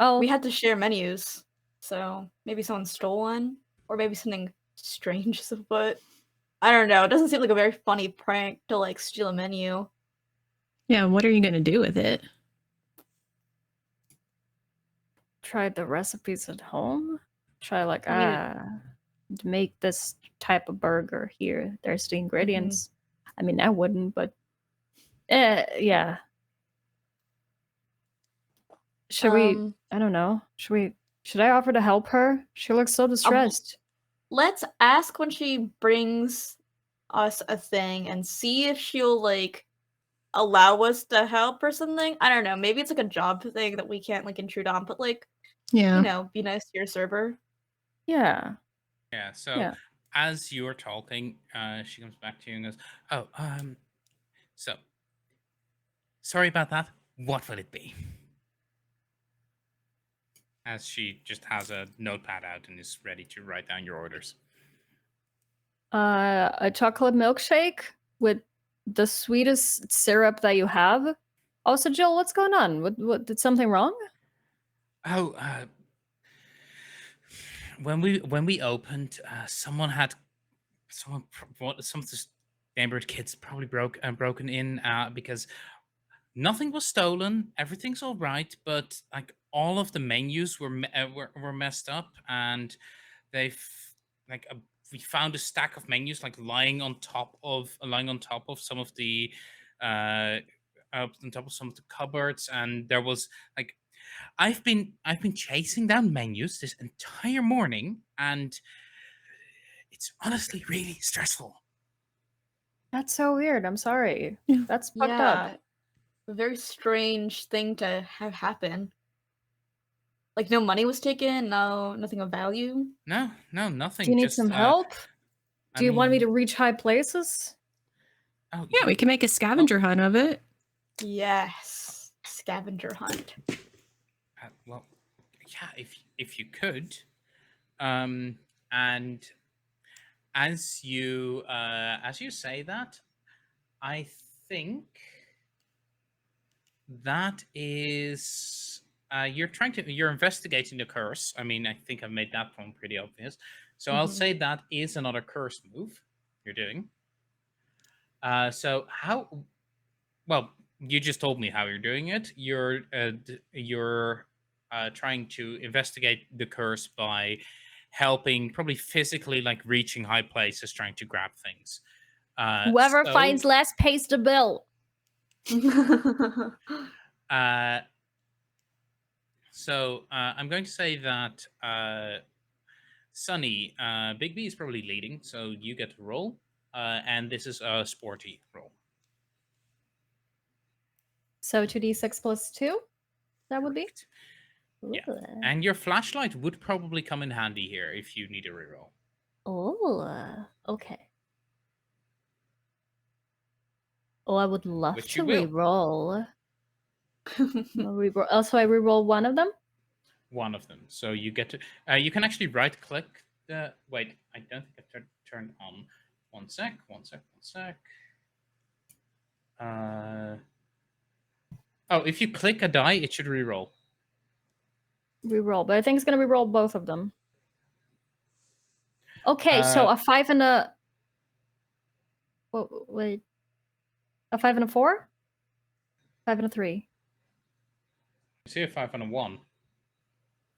Oh, We had to share menus, so maybe someone stole one, or maybe something strange is afoot. I don't know. It doesn't seem like a very funny prank to like steal a menu. Yeah, what are you gonna do with it? tried the recipes at home. Try like I to make this type of burger here. There's the ingredients. I mean, I wouldn't, but yeah. Should we? I don't know. Should I offer to help her? She looks so distressed. Let's ask when she brings us a thing and see if she'll like allow us to help or something. I don't know. Maybe it's like a job thing that we can't like intrude on, but like Yeah. be nice to your server. Yeah. Yeah. So Yeah. as you're talking, she comes back to you and goes, "Oh, so sorry about that. What will it be?" As she just has a notepad out and is ready to write down your orders. A chocolate milkshake with the sweetest syrup that you have. Also, Jill, what's going on? What did something wrong? Oh, when we opened, someone brought some neighborhood kids probably broken in because nothing was stolen. Everything's all right, but like all of the menus were messed up, and they've like we found a stack of menus like lying on top of some of the on top of some of the cupboards, and there was like I've been chasing down menus this entire morning, and it's honestly really stressful. That's so weird. I'm sorry. Yeah. That's fucked up. Yeah, a very strange thing to have happen. Like no money was taken, nothing of value. No, nothing. Do you need just, some help? I Do you want me to mean, reach high places? Oh, Yeah, we can make a scavenger hunt of it. Yes, scavenger hunt. Well, yeah, if you could, and as you say that, I think that is you're investigating the curse. I mean, I think I've made that one pretty obvious. So I'll say that is another curse move you're doing. So how? Well, you just told me how you're doing it. You're trying to investigate the curse by helping, probably physically, like reaching high places, trying to grab things. Whoever So, finds less pays the bill. I'm going to say that Sunny, Big B is probably leading, so you get to roll, and this is a sporty roll. So 2d6 plus 2? That would be? Correct. Yeah. Ooh. And your flashlight would probably come in handy here if you need a reroll. Oh, okay. Oh, I would love Which to you will. reroll. Also, I reroll one of them? One of them. So you get to... you can actually right-click the... Wait, I don't think I turned on. One sec. Oh, if you click a die, it should reroll. Reroll, but I think it's going to reroll both of them. Okay, so a 5 and a... Wait. A 5 and a 4? 5 and a 3. I see a 5 and a 1.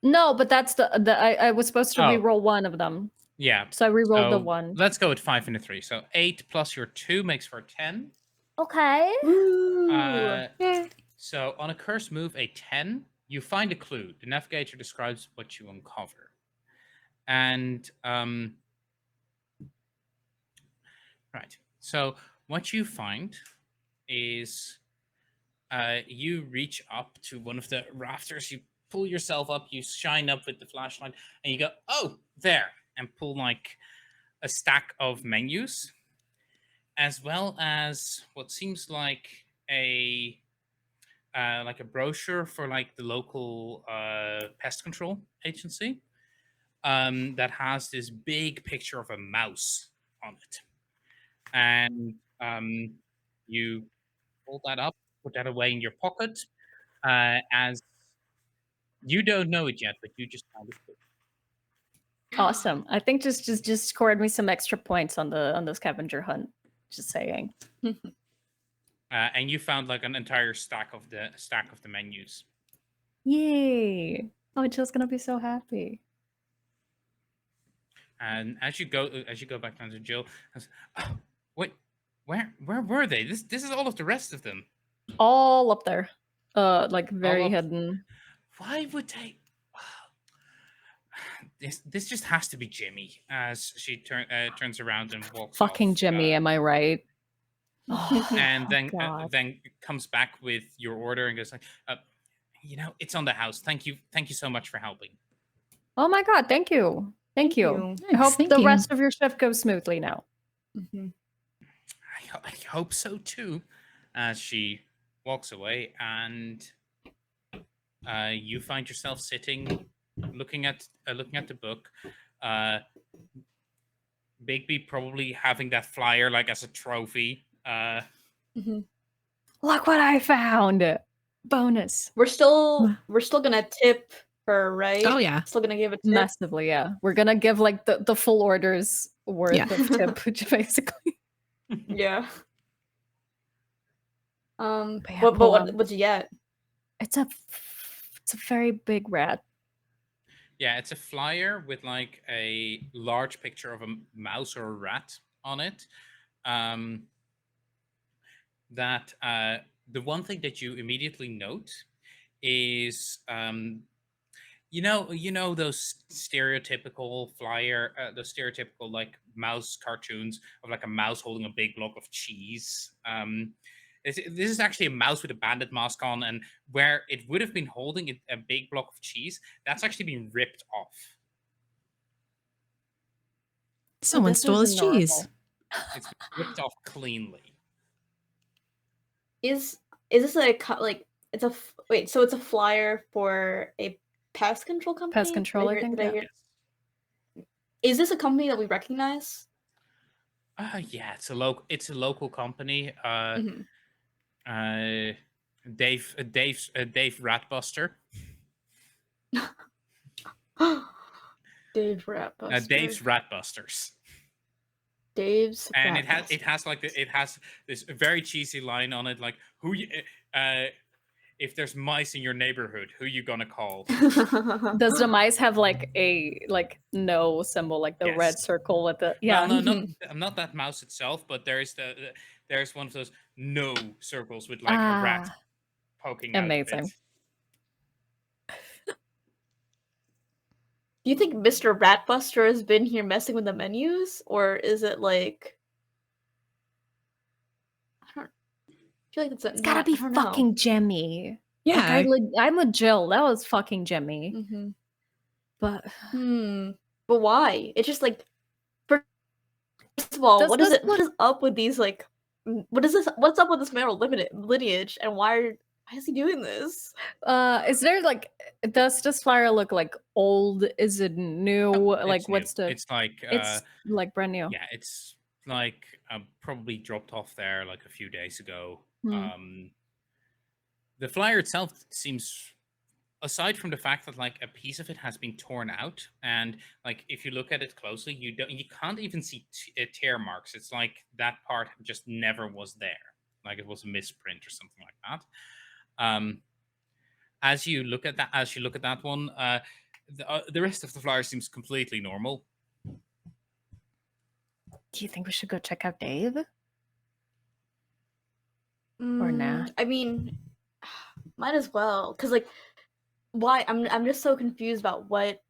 No, but that's the I was supposed to Oh. reroll one of them. Yeah. So I rerolled the So 1. let's go with 5 and a 3. So 8 plus your 2 makes for 10. Okay. Ooh. So on a curse move, a 10, you find a clue. The Navigator describes what you uncover. And right. So what you find is you reach up to one of the rafters, you pull yourself up, you shine up with the flashlight, and you go, oh, there, and pull like a stack of menus, as well as what seems like a brochure for like the local pest control agency that has this big picture of a mouse on it. And you pull that up, put that away in your pocket, as you don't know it yet, but you just found it. Awesome. I think just scored me some extra points on the scavenger hunt. Just saying. And you found like an entire stack of the menus. Yay! Oh, Jill's gonna be so happy. And as you go back down to Jill, oh, wait, where were they? This is all of the rest of them. All up there. Like very up- hidden. Why would they? This just has to be Jimmy. As she turns around and walks. Fucking off, Jimmy, am I right? and then God. then comes back with your order and goes like, it's on the house. Thank you so much for helping. Oh my God! Thank you. Thank you. I Nice, hope thank the you. rest of your shift goes smoothly now. I hope so too. As she walks away, and you find yourself sitting, looking at the book. Bigby probably having that flyer like as a trophy. Look what I found! Bonus. We're still gonna tip her, right? Oh, yeah. Still gonna give a tip. Massively, yeah. We're gonna give like the full order's worth Yeah. of tip, basically. Yeah. But yeah, But pull on. what'd you get? It's a very big rat. Yeah, it's a flyer with like a large picture of a mouse or a rat on it. Um, that the one thing that you immediately note is you know those stereotypical flyer, those stereotypical like mouse cartoons of like a mouse holding a big block of cheese. This is actually a mouse with a bandit mask on, and where it would have been holding a big block of cheese, that's actually been ripped off. Someone this stole his isn't cheese. normal. It's been ripped off cleanly. Is this like it's a wait? So it's a flyer for a pest control company? Pest control, I think. Did I Yeah. hear? Is this a company that we recognize? Yeah, it's a local company. Mhm. Dave Ratbuster. Dave's Ratbusters. Dave's Ratbusters. Dave's And Ratbusters. it has this very cheesy line on it, like if there's mice in your neighborhood, who you gonna call? Does the mice have like a no symbol, like the red Yes. circle with the Well, no, not that mouse itself, but there's there's one of those no circles with like a rat poking out of amazing. it. Do you think Mr. Ratbuster has been here messing with the menus, or is it like I feel like It's gotta be fucking Jimmy. Yeah. Like, I'm with Jill. That was fucking Jimmy. Mm-hmm. But But why? It's just like first of all, what is up with these like what's up with this male lineage and why is he doing this? Is there like does this flyer look like old? Is it new? Like It's what's new. the It's like it's like brand new. yeah, it's like probably dropped off there like a few days ago. The flyer itself seems, aside from the fact that like a piece of it has been torn out, and like if you look at it closely, you can't even see tear marks. It's like that part just never was there, like it was a misprint or something like that. As you look at that one, the rest of the flyer seems completely normal. Do you think we should go check out Dave? Or nah? I mean, might as well, cause like, why? I'm just so confused about what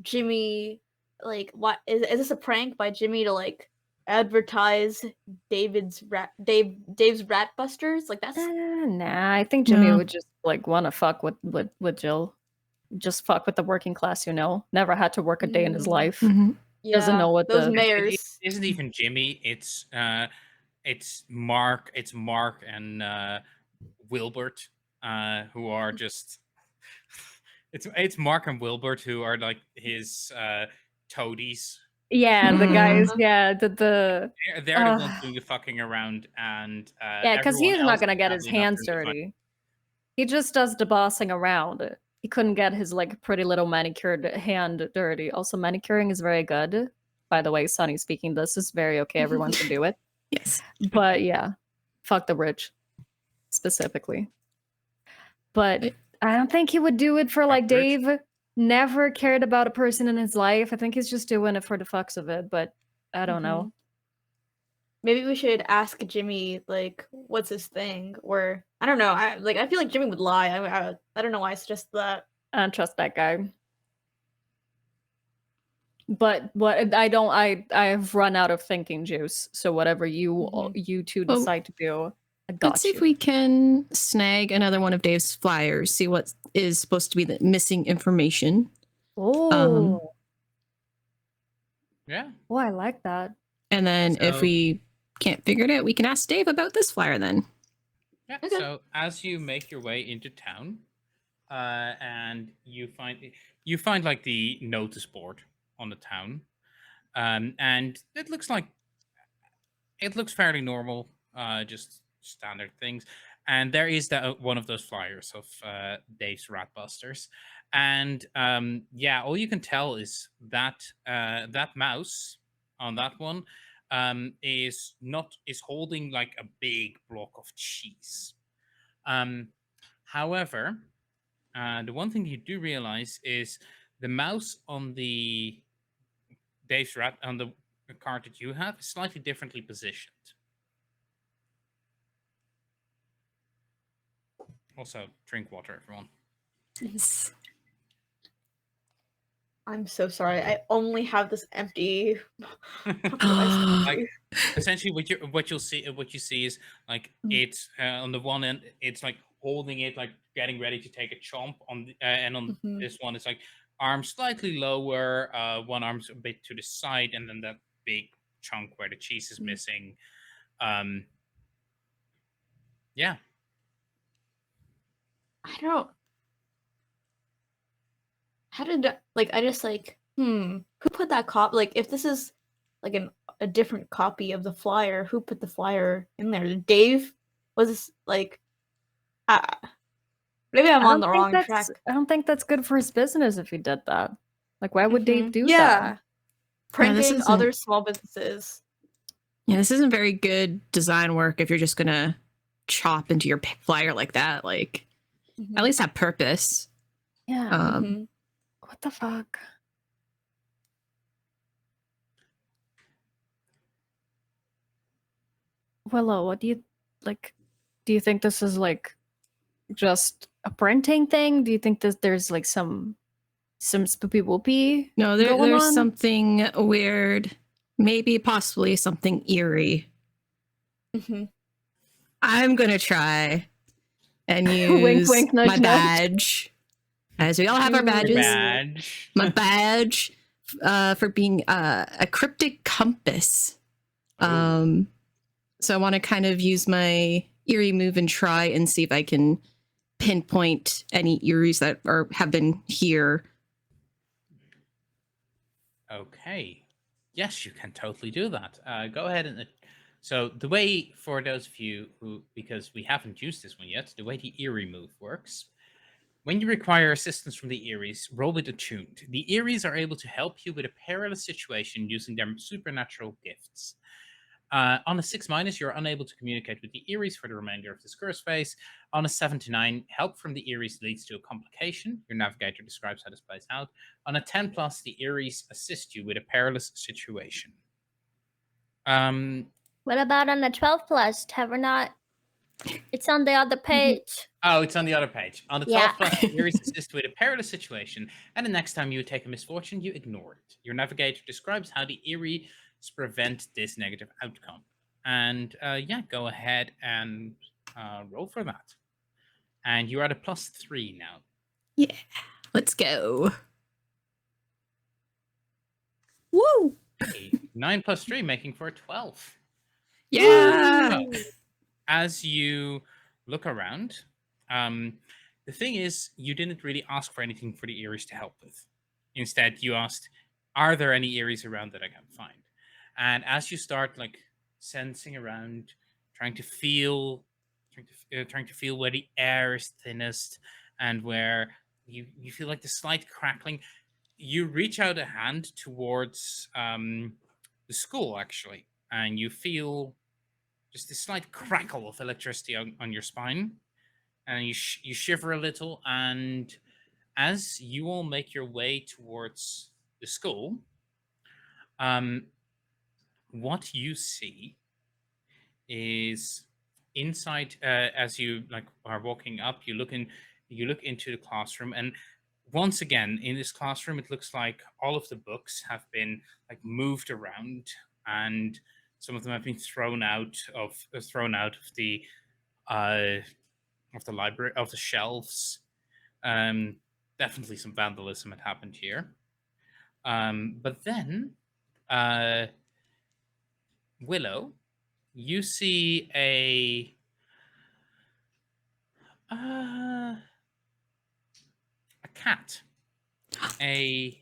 Jimmy like. What is this a prank by Jimmy to like advertise Dave's Ratbusters? Like that's Nah, I think Jimmy would just like want to fuck with Jill. Just fuck with the working class, Never had to work a day in his life. Doesn't know what those the mayors. It isn't even Jimmy. It's Mark. It's Mark and Wilbert, who are just. It's Mark and Wilbert who are like his toadies. Yeah, the guys. Mhm. Yeah, they're the ones doing the fucking around, and yeah, because everyone he's not else gonna is get his happy enough hands to find- dirty. He just does the bossing around. He couldn't get his like pretty little manicured hand dirty. Also, manicuring is very good. By the way, Sunny speaking, this is very okay. Everyone should do it. Yes. But yeah, fuck the rich specifically. But I don't think he would do it for like Rich. Dave. Never cared about a person in his life. I think he's just doing it for the fucks of it. But I don't know. Maybe we should ask Jimmy like what's his thing, or I don't know. I feel like Jimmy would lie. I don't know why I suggest that. I don't trust that guy. But what I've run out of thinking juice. So whatever you two decide to do, I got Let's see if we can snag another one of Dave's flyers. See what is supposed to be the missing information. Oh, yeah. Oh, I like that. And then if So- we can't figure it out, we can ask Dave about this flyer then. Yeah. Okay. So as you make your way into town, and you find like the notice board on the town, and it looks fairly normal, just standard things. And there is one of those flyers of Dave's Ratbusters, and yeah, all you can tell is that that mouse on that one is holding like a big block of cheese. However, the one thing you do realize is the mouse on the Dave's rat on the card that you have is slightly differently positioned. Also, drink water, everyone. Yes. I'm so sorry. I only have this empty. Like, essentially, what you see is like Mm. it's on the one end, it's like holding it, like getting ready to take a chomp on, and on Mhm. this one, it's like arm slightly lower, one arm's a bit to the side, and then that big chunk where the cheese is Mm. missing. Yeah. I don't. How did I just who put that copy? Like, if this is like a different copy of the flyer, who put the flyer in there? Did Dave? Was this like? Maybe I'm on the wrong track. I don't think that's good for his business if he did that. Like, why would Dave do Yeah, that? pranking isn't- other small businesses. Yeah, this isn't very good design work if you're just gonna chop into your flyer like that. Like, Mhm. at least have purpose. Yeah. Mhm. What the fuck? Willow, what do you like? Do you think this is like just a printing thing? Do you think that there's like some spoopy whoopy No, going there's on? something weird. Maybe possibly something eerie. Mhm. I'm gonna try and Wink, use wink, nudge, my nudge. badge. As we all have our Ooh. badges. Badge. My badge for being a cryptic compass. So I want to kind of use my eerie move and try and see if I can pinpoint any eeries that have been here. Okay. Yes, you can totally do that. Go ahead and. So the way, for those of you who, because we haven't used this one yet, the way the eerie move works. When you require assistance from the eeries, roll with attuned. The eeries are able to help you with a perilous situation using their supernatural gifts. On a 6-, you're unable to communicate with the eeries for the remainder of this curse phase. On a 7 to 9, help from the eeries leads to a complication. Your navigator describes how this plays out. On a 10+, the eeries assist you with a perilous situation. What about on the 12+? Have we not? It's on the other page. Oh, it's on the other page. On the 12+, Yeah. eeries assist with a perilous situation, and the next time you take a misfortune, you ignore it. Your navigator describes how the eeries prevent this negative outcome. And yeah, go ahead and roll for that. And you're at a +3 now. Yeah, let's go. Woo! Okay, 9 + 3, making for a 12. Yeah. So, as you look around, the thing is, you didn't really ask for anything for the eeries to help with. Instead, you asked, "Are there any eeries around that I can find?" And as you start like sensing around, trying to feel, trying to feel where the air is thinnest and where you feel like the slight crackling, you reach out a hand towards the school actually, and you feel just this slight crackle of electricity on your spine, and you shiver a little. And as you all make your way towards the school, what you see is inside. As you like are walking up, you look into the classroom, and once again in this classroom, it looks like all of the books have been like moved around, and some of them have been thrown out of the library, of the shelves. Definitely some vandalism had happened here. But then, Willow, you see a cat, a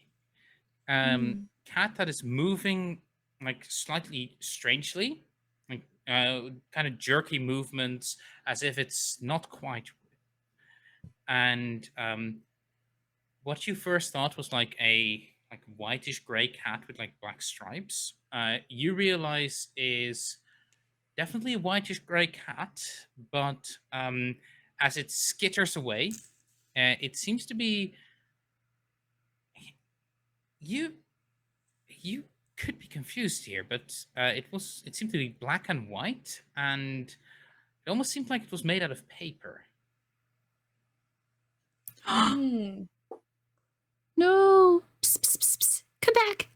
cat that is moving like slightly strangely, like kind of jerky movements, as if it's not quite. And what you first thought was like a whitish gray cat with like black stripes, you realize is definitely a whitish gray cat, but as it skitters away, it seems to be you. You could be confused here, but it seemed to be black and white, and it almost seemed like it was made out of paper. Hmm. No. Psst, psst, psst, psst. Come back.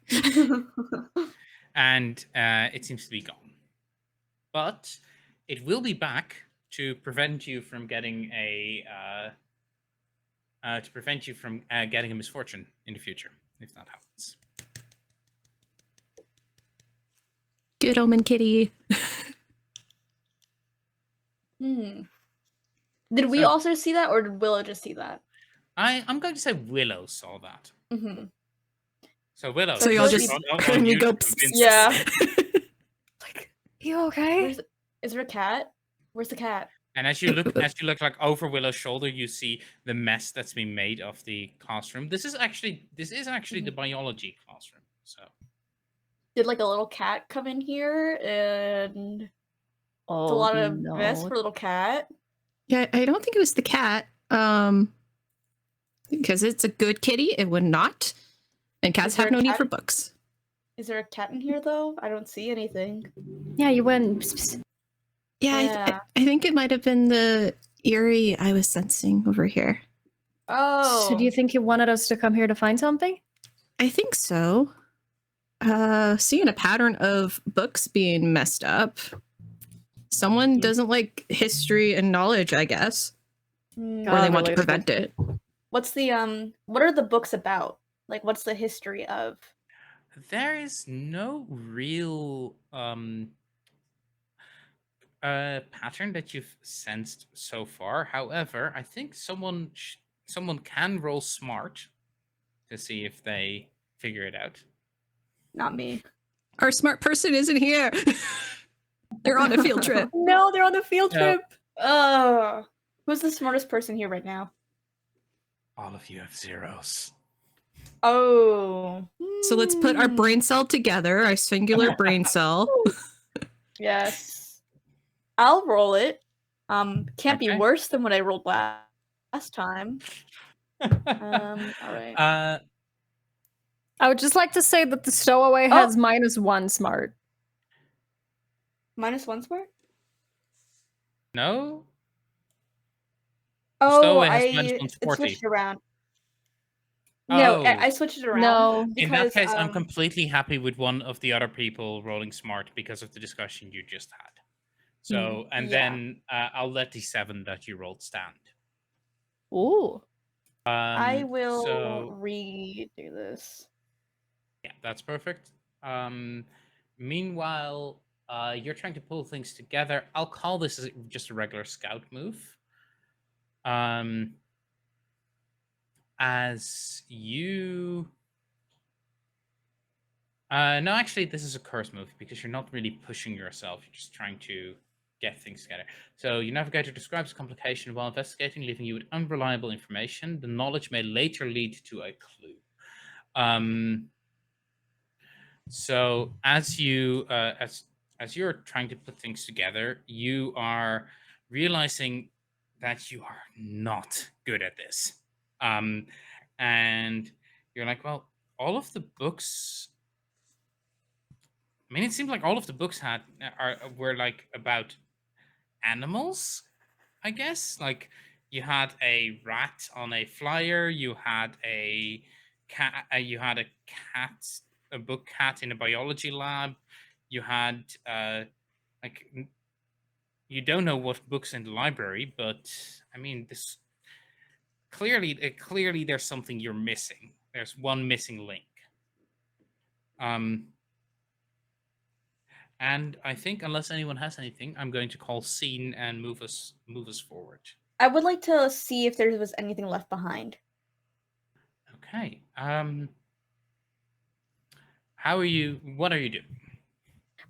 And it seems to be gone. But it will be back to prevent you from getting getting a misfortune in the future if that happens. Good omen kitty. Hmm. Did we So- also see that, or did Willow just see that? I'm going to say Willow saw that. Mm-hmm. So Willow, So y'all Willow- just on and you you go to convince Yeah. Like, you okay? Is there a cat? Where's the cat? And as you look like over Willow's shoulder, you see the mess that's been made of the classroom. This is actually the biology classroom. So Did like a little cat come in here, and it's a Oh, lot of mess for a little cat? Yeah, I don't think it was the cat. Because it's a good kitty, it would not. And cats Is there have a no need cat? for books. Is there a cat in here though? I don't see anything. Yeah, you went. Psst, psst. Yeah, Yeah. I think it might have been the eerie I was sensing over here. Oh. So do you think you wanted us to come here to find something? I think so. Seeing a pattern of books being messed up. Someone doesn't like history and knowledge, I guess. Hmm. Or they God, want to relatable. prevent it. What's the what are the books about? Like, what's the history of? there is no real pattern that you've sensed so far. However, I think someone can roll smart to see if they figure it out. Not me. Our smart person isn't here. They're on a field trip. No, they're on a field No. trip. Who's the smartest person here right now? All of you have zeros. Oh. So let's put our Hmm. brain cell together, our singular brain cell. Yes. I'll roll it. Can't be Okay. worse than what I rolled last time. All right. I would just like to say that the stowaway has -1 smart. -1 smart? No? Oh, stowaway has I -1 it sporty. switched around. No, Oh. I switched it around. No. In Because, that case, I'm completely happy with one of the other people rolling smart because of the discussion you just had. So, and Yeah. then I'll let the 7 that you rolled stand. Ooh. I will So, redo this. yeah, that's perfect. Meanwhile, you're trying to pull things together. I'll call this just a regular scout move. As you... no, actually, this is a curse move because you're not really pushing yourself. You're just trying to get things together. So your navigator describes a complication while investigating, leaving you with unreliable information. The knowledge may later lead to a clue. So as you as you're trying to put things together, you are realizing that you are not good at this. And you're like, well, all of the books. I mean, it seems like all of the books were like about animals, I guess. Like you had a rat on a flyer, you had a cat, a book cat in a biology lab, you had like you don't know what books in the library, but I mean this clearly there's something you're missing. There's one missing link. And I think unless anyone has anything, I'm going to call scene and move us forward. I would like to see if there was anything left behind. Okay. What are you doing?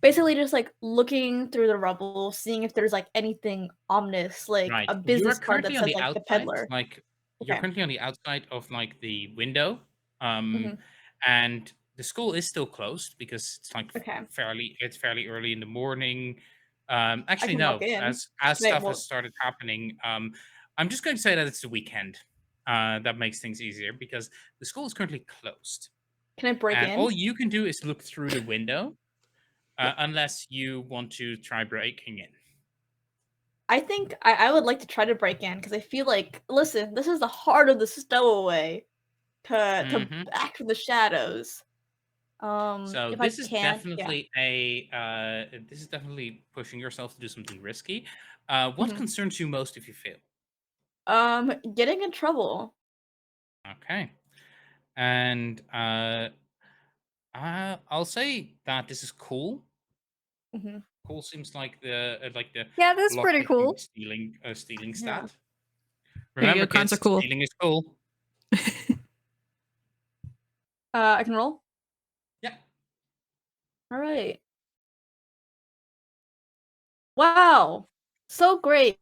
Basically, just like looking through the rubble, seeing if there's like anything ominous, like Right. a business You are card that currently on says the like the outside. peddler. Like you're Okay. currently on the outside of like the window. Mhm. And the school is still closed because it's like Okay. fairly early in the morning. I Actually, can walk no. in. As Wait, stuff well, has started happening, I'm just going to say that it's the weekend. That makes things easier because the school is currently closed, can I break and in? all you can do is look through the window, unless you want to try breaking in. I think I would like to try to break in because I feel like, listen, this is the heart of the stowaway to Mhm. act in the shadows. So If I this is can't, yeah. definitely pushing yourself to do something risky. What Mhm. concerns you most if you fail? Getting in trouble. Okay, and I'll say that this is cool. Hmm. Cool seems like the Yeah, that's pretty lockpicking cool. stealing Yeah. stat. There you Remember, go. Cons are kids, cool. stealing is cool. I can roll. Yeah, All right. Wow, so great.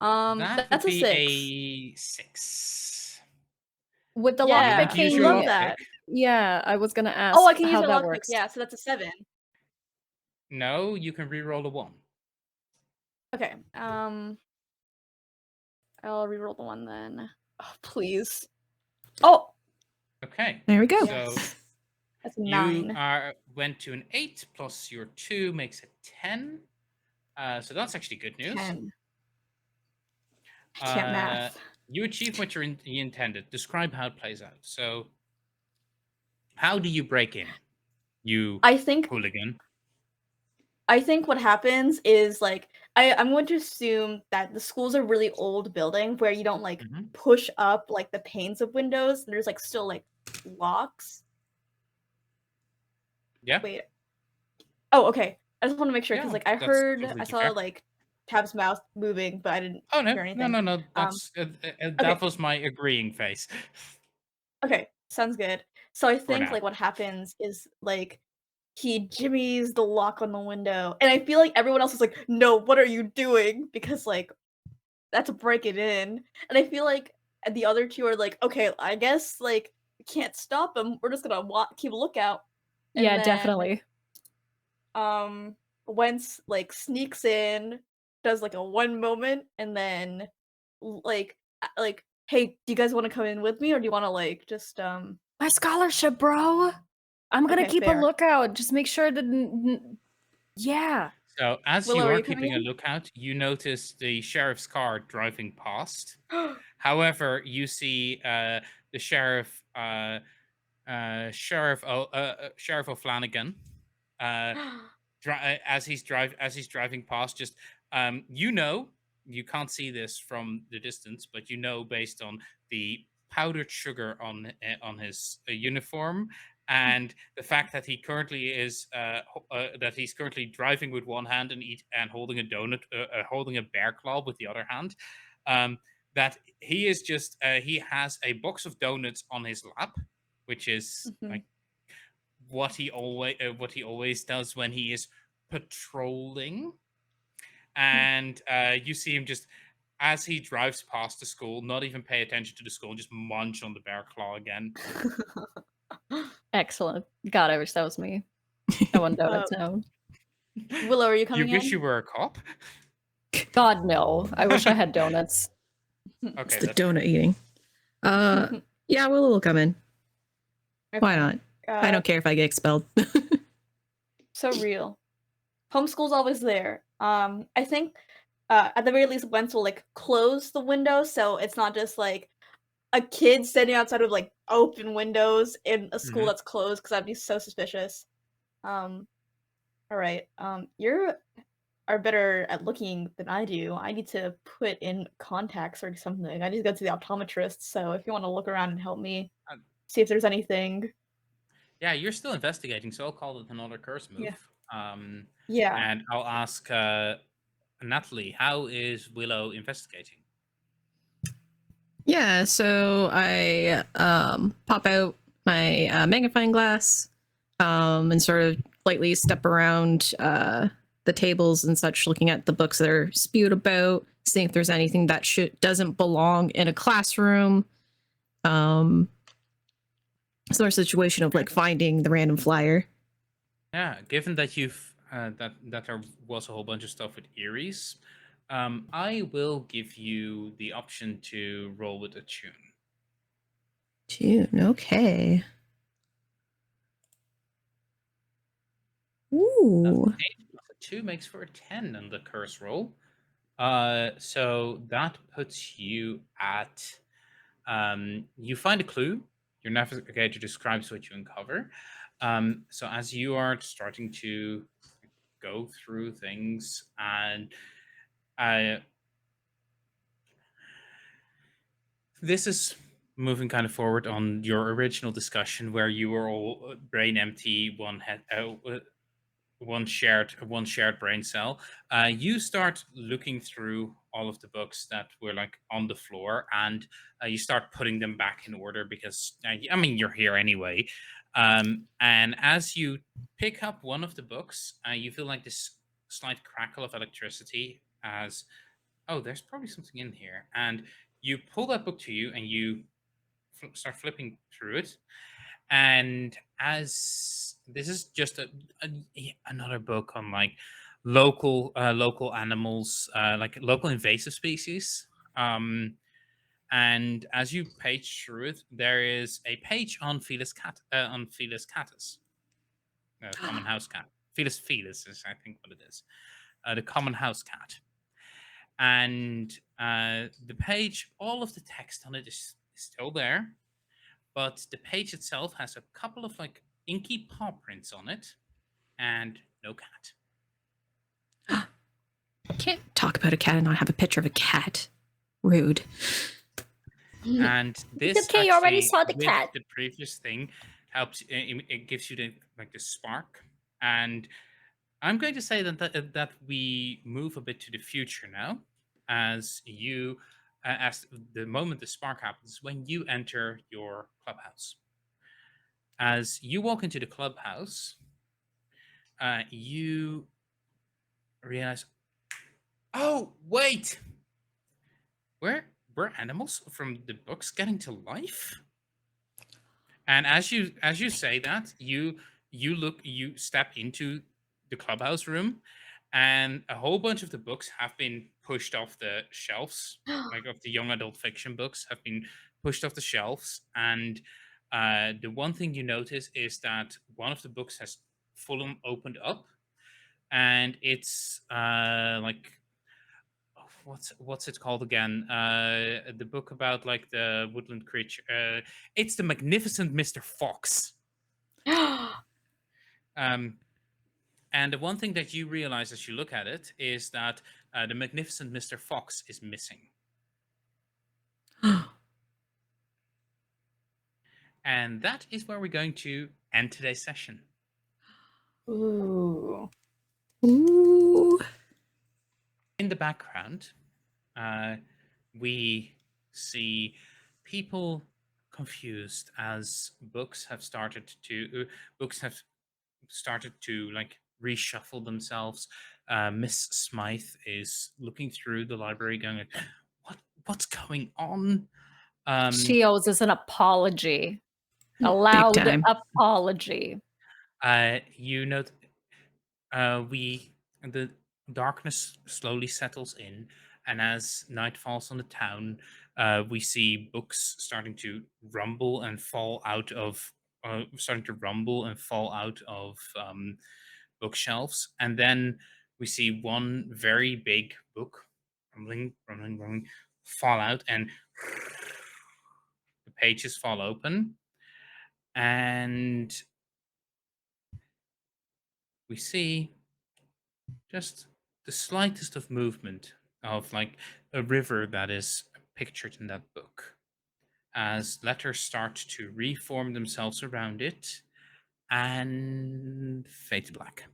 that would That's a be 6. a 6. With the You would Yeah, use I your love lockpicking, lockpick. that. yeah, I was gonna Oh, I ask can use how my that lockpick. works. Yeah, so that's a 7. No, you can re-roll a 1. Okay. I'll reroll the 1 then. Oh, please. Oh, Okay, There we go. so yes. That's a you 9. went to an 8 plus your 2 makes it 10. So that's actually good news. 10. I can't math. You achieved what you intended. Describe how it plays out. So, how do you break in, you I think hooligan? what happens is like I'm going to assume that the school's a really old building where you don't like Mhm. push up like the panes of windows and there's like still like locks. Yeah, Wait. Oh, okay. I just want to make sure because yeah, like I that's heard I completely saw fair. like Tab's mouth moving, but I didn't Oh no, hear no, anything. no, no. Um, That's that okay. was my agreeing face. Okay, sounds good. So I For think now. like what happens is like he jimmies the lock on the window, and I feel like everyone else is like, "No, what are you doing?" Because like that's a break it in, and I feel like the other two are like, "Okay, I guess like we can't stop him. We're just gonna keep a lookout." And Yeah, then definitely. Wentz like sneaks in, does like a one moment, and then like, "Hey, do you guys want to come in with me, or do you want to like just My scholarship, bro. I'm gonna Okay, keep a fair. lookout. Just make sure that yeah. So, as Willow, you are are you coming keeping a in? lookout, you notice the sheriff's car driving past. However, you see the Sheriff O'Flanagan, as he's driving past. Just you can't see this from the distance, but you know based on the powdered sugar on his uniform and the fact that he currently is that he's currently driving with one hand and holding a donut, holding a bear claw with the other hand. That he is just he has a box of donuts on his lap, which is Mhm. like what he always does when he is patrolling. And you see him just as he drives past the school, not even pay attention to the school, just munch on the bear claw again. Excellent. God, I wish that was me. I want Uh, donuts now. Willow, are you You coming wish you in? were a cop? God, no. I wish I had donuts. It's Okay, the that's fair. donut eating. Yeah, Willow will come in. Why Okay. not? I don't care if I get expelled. So real. Homeschool's always there. I think at the very least, Wentz will like close the window so it's not just like a kid standing outside with like open windows in a school Mhm. that's closed because that'd be so suspicious. All right. You are better at looking than I do. I need to put in contacts or something. I need to go to the optometrist. So if you want to look around and help me Uh, see if there's anything. Yeah, you're still investigating, so I'll call it another curse Yeah. move. Yeah. And I'll ask Natalie, how is Willow investigating? Yeah, so I pop out my magnifying glass and sort of lightly step around the tables and such, looking at the books that are spewed about, seeing if there's anything that doesn't belong in a classroom. similar situation of like finding the random flyer. Yeah, given that you've that there was a whole bunch of stuff with eeries, I will give you the option to roll with a tune. June. Okay. Ooh. 8 plus a 2 makes for a 10 on the curse roll. So that puts you at you find a clue. Your navigator describes what you uncover. So as you are starting to go through things, and this is moving kind of forward on your original discussion where you were all brain empty, one shared brain cell. You start looking through all of the books that were like on the floor, and you start putting them back in order because I mean you're here anyway. And as you pick up one of the books, you feel like this slight crackle of electricity as there's probably something in here, and you pull that book to you and you start flipping through it. And as this is just another book on like local animals, like local invasive species. And as you page through it, there is a page on Felis catus, common house cat. Felis is I think what it is, the common house cat. And the page, all of the text on it is still there, but the page itself has a couple of like inky paw prints on it and no cat. Can't talk about a cat and not have a picture of a cat. Rude. And this It's okay, you already actually, saw the with cat. the previous thing, helps. It gives you the spark. And I'm going to say that we move a bit to the future now, as as the moment the spark happens when you enter your clubhouse. As you walk into the clubhouse, you realize, oh wait, were animals from the books getting to life? And as you say that, you step into the clubhouse room, and a whole bunch of the books have been pushed off the shelves, like of the young adult fiction books have been pushed off the shelves. And the one thing you notice is that one of the books has fully opened up, and it's like what's it called again? The book about like the woodland creature. It's the Magnificent Mr. Fox. And the one thing that you realize as you look at it is that the Magnificent Mr. Fox is missing. And that is where we're going to end today's session. Ooh. Ooh. In the background, we see people confused as books have started to like reshuffle themselves. Miss Smythe is looking through the library, going, "What's going on?" She owes us an apology. A loud time. apology. You know, the darkness slowly settles in, and as night falls on the town, we see books starting to rumble and fall out of bookshelves, and then we see one very big book rumbling, fall out, and the pages fall open, and we see just the slightest of movement of like a river that is pictured in that book as letters start to reform themselves around it and fade to black.